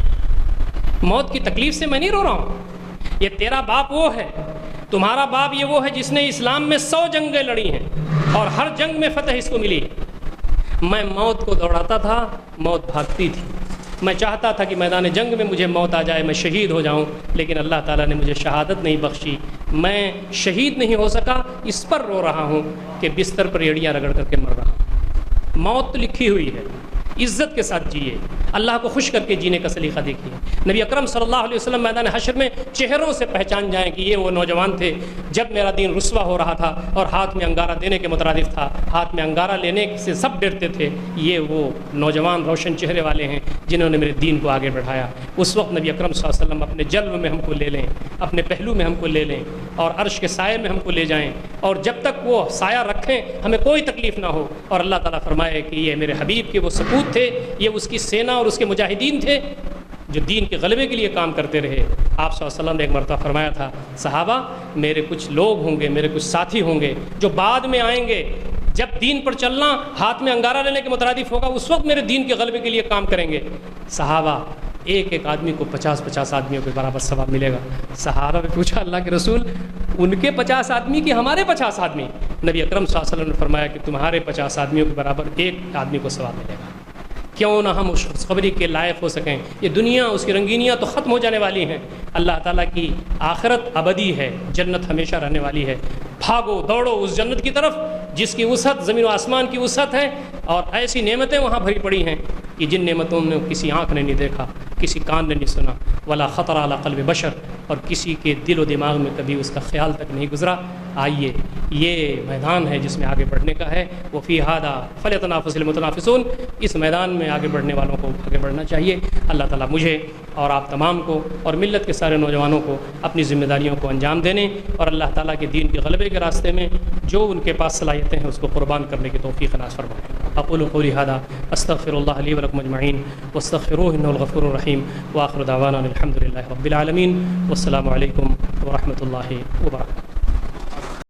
موت کی تکلیف سے میں نہیں رو رہا ہوں، یہ تیرا باپ وہ ہے، تمہارا باپ یہ وہ ہے جس نے اسلام میں 100 جنگیں لڑی ہیں اور ہر جنگ میں فتح اس کو ملی. میں موت کو دوڑاتا تھا، موت بھاگتی تھی. میں چاہتا تھا کہ میدان جنگ میں مجھے موت آ جائے، میں شہید ہو جاؤں، لیکن اللہ تعالیٰ نے مجھے شہادت نہیں بخشی. میں شہید نہیں ہو سکا، اس پر رو رہا ہوں کہ بستر پر ایڑیاں رگڑ کر کے مر رہا ہوں. موت تو لکھی ہوئی ہے، عزت کے ساتھ جیے، اللہ کو خوش کر کے جینے کا سلیقہ دیکھیے. نبی اکرم صلی اللہ علیہ وسلم میدان حشر میں چہروں سے پہچان جائیں کہ یہ وہ نوجوان تھے جب میرا دین رسوا ہو رہا تھا اور ہاتھ میں انگارہ دینے کے مترادف تھا، ہاتھ میں انگارہ لینے سے سب ڈرتے تھے. یہ وہ نوجوان روشن چہرے والے ہیں جنہوں نے میرے دین کو آگے بڑھایا. اس وقت نبی اکرم صلی اللہ علیہ وسلم اپنے جلوہ میں ہم کو لے لیں، اپنے پہلو میں ہم کو لے لیں، اور عرش کے سائے میں ہم کو لے جائیں، اور جب تک وہ سایہ رکھیں ہمیں کوئی تکلیف نہ ہو. اور اللہ تعالیٰ فرمائے کہ یہ میرے حبیب کے وہ سپوت تھے، یہ اس کی سینا اور اس کے مجاہدین تھے جو دین کے غلبے کے لیے کام کرتے رہے. آپ صلی اللہ علیہ وسلم نے ایک مرتبہ فرمایا تھا صحابہ میرے کچھ لوگ ہوں گے، میرے کچھ ساتھی ہوں گے جو بعد میں آئیں گے، جب دین پر چلنا ہاتھ میں انگارہ لینے کے مترادف ہوگا اس وقت میرے دین کے غلبے کے لیے کام کریں گے. صحابہ ایک ایک آدمی کو 50 آدمیوں کے برابر ثواب ملے گا۔ صحابہ نے پوچھا اللہ کے رسول ان کے 50 آدمی کہ ہمارے 50 آدمی؟ نبی اکرم صلی اللہ علیہ وسلم نے فرمایا کہ تمہارے 50 آدمیوں کے برابر ایک آدمی کو ثواب ملے گا۔ کیوں نہ ہم اس خوشخبری کے لائق ہو سکیں۔ یہ دنیا اس کی رنگینیاں تو ختم ہو جانے والی ہیں، اللہ تعالیٰ کی آخرت ابدی ہے، جنت ہمیشہ رہنے والی ہے۔ بھاگو دوڑو اس جنت کی طرف جس کی وسعت زمین و آسمان کی وسعت ہے، اور ایسی نعمتیں وہاں بھری پڑی ہیں کہ جن نعمتوں نے کسی آنکھ نے نہیں دیکھا، کسی کان نے نہیں سنا، ولا خطر علی قلب بشر، اور کسی کے دل و دماغ میں کبھی اس کا خیال تک نہیں گزرا۔ آئیے یہ میدان ہے جس میں آگے بڑھنے کا ہے، وہ فی ھذا فلیتنافس المتنافسون، اس میدان میں آگے بڑھنے والوں کو آگے بڑھنا چاہیے۔ اللہ تعالیٰ مجھے اور آپ تمام کو اور ملت کے سارے نوجوانوں کو اپنی ذمہ داریوں کو انجام دینے اور اللہ تعالیٰ کے دین کے غلبے کے راستے میں جو ان کے پاس صلاحیتیں ہیں اس کو قربان کرنے کی توفیق عنایت فرمائے۔ اقول قولی ھذا استغفر اللہ لی ولکم اجمعین واستغفروہ انہ الغفور الرحیم، وآخر دعوانا الحمد للہ رب العالمین، والسلام علیکم ورحمۃ اللہ وبرکاتہ۔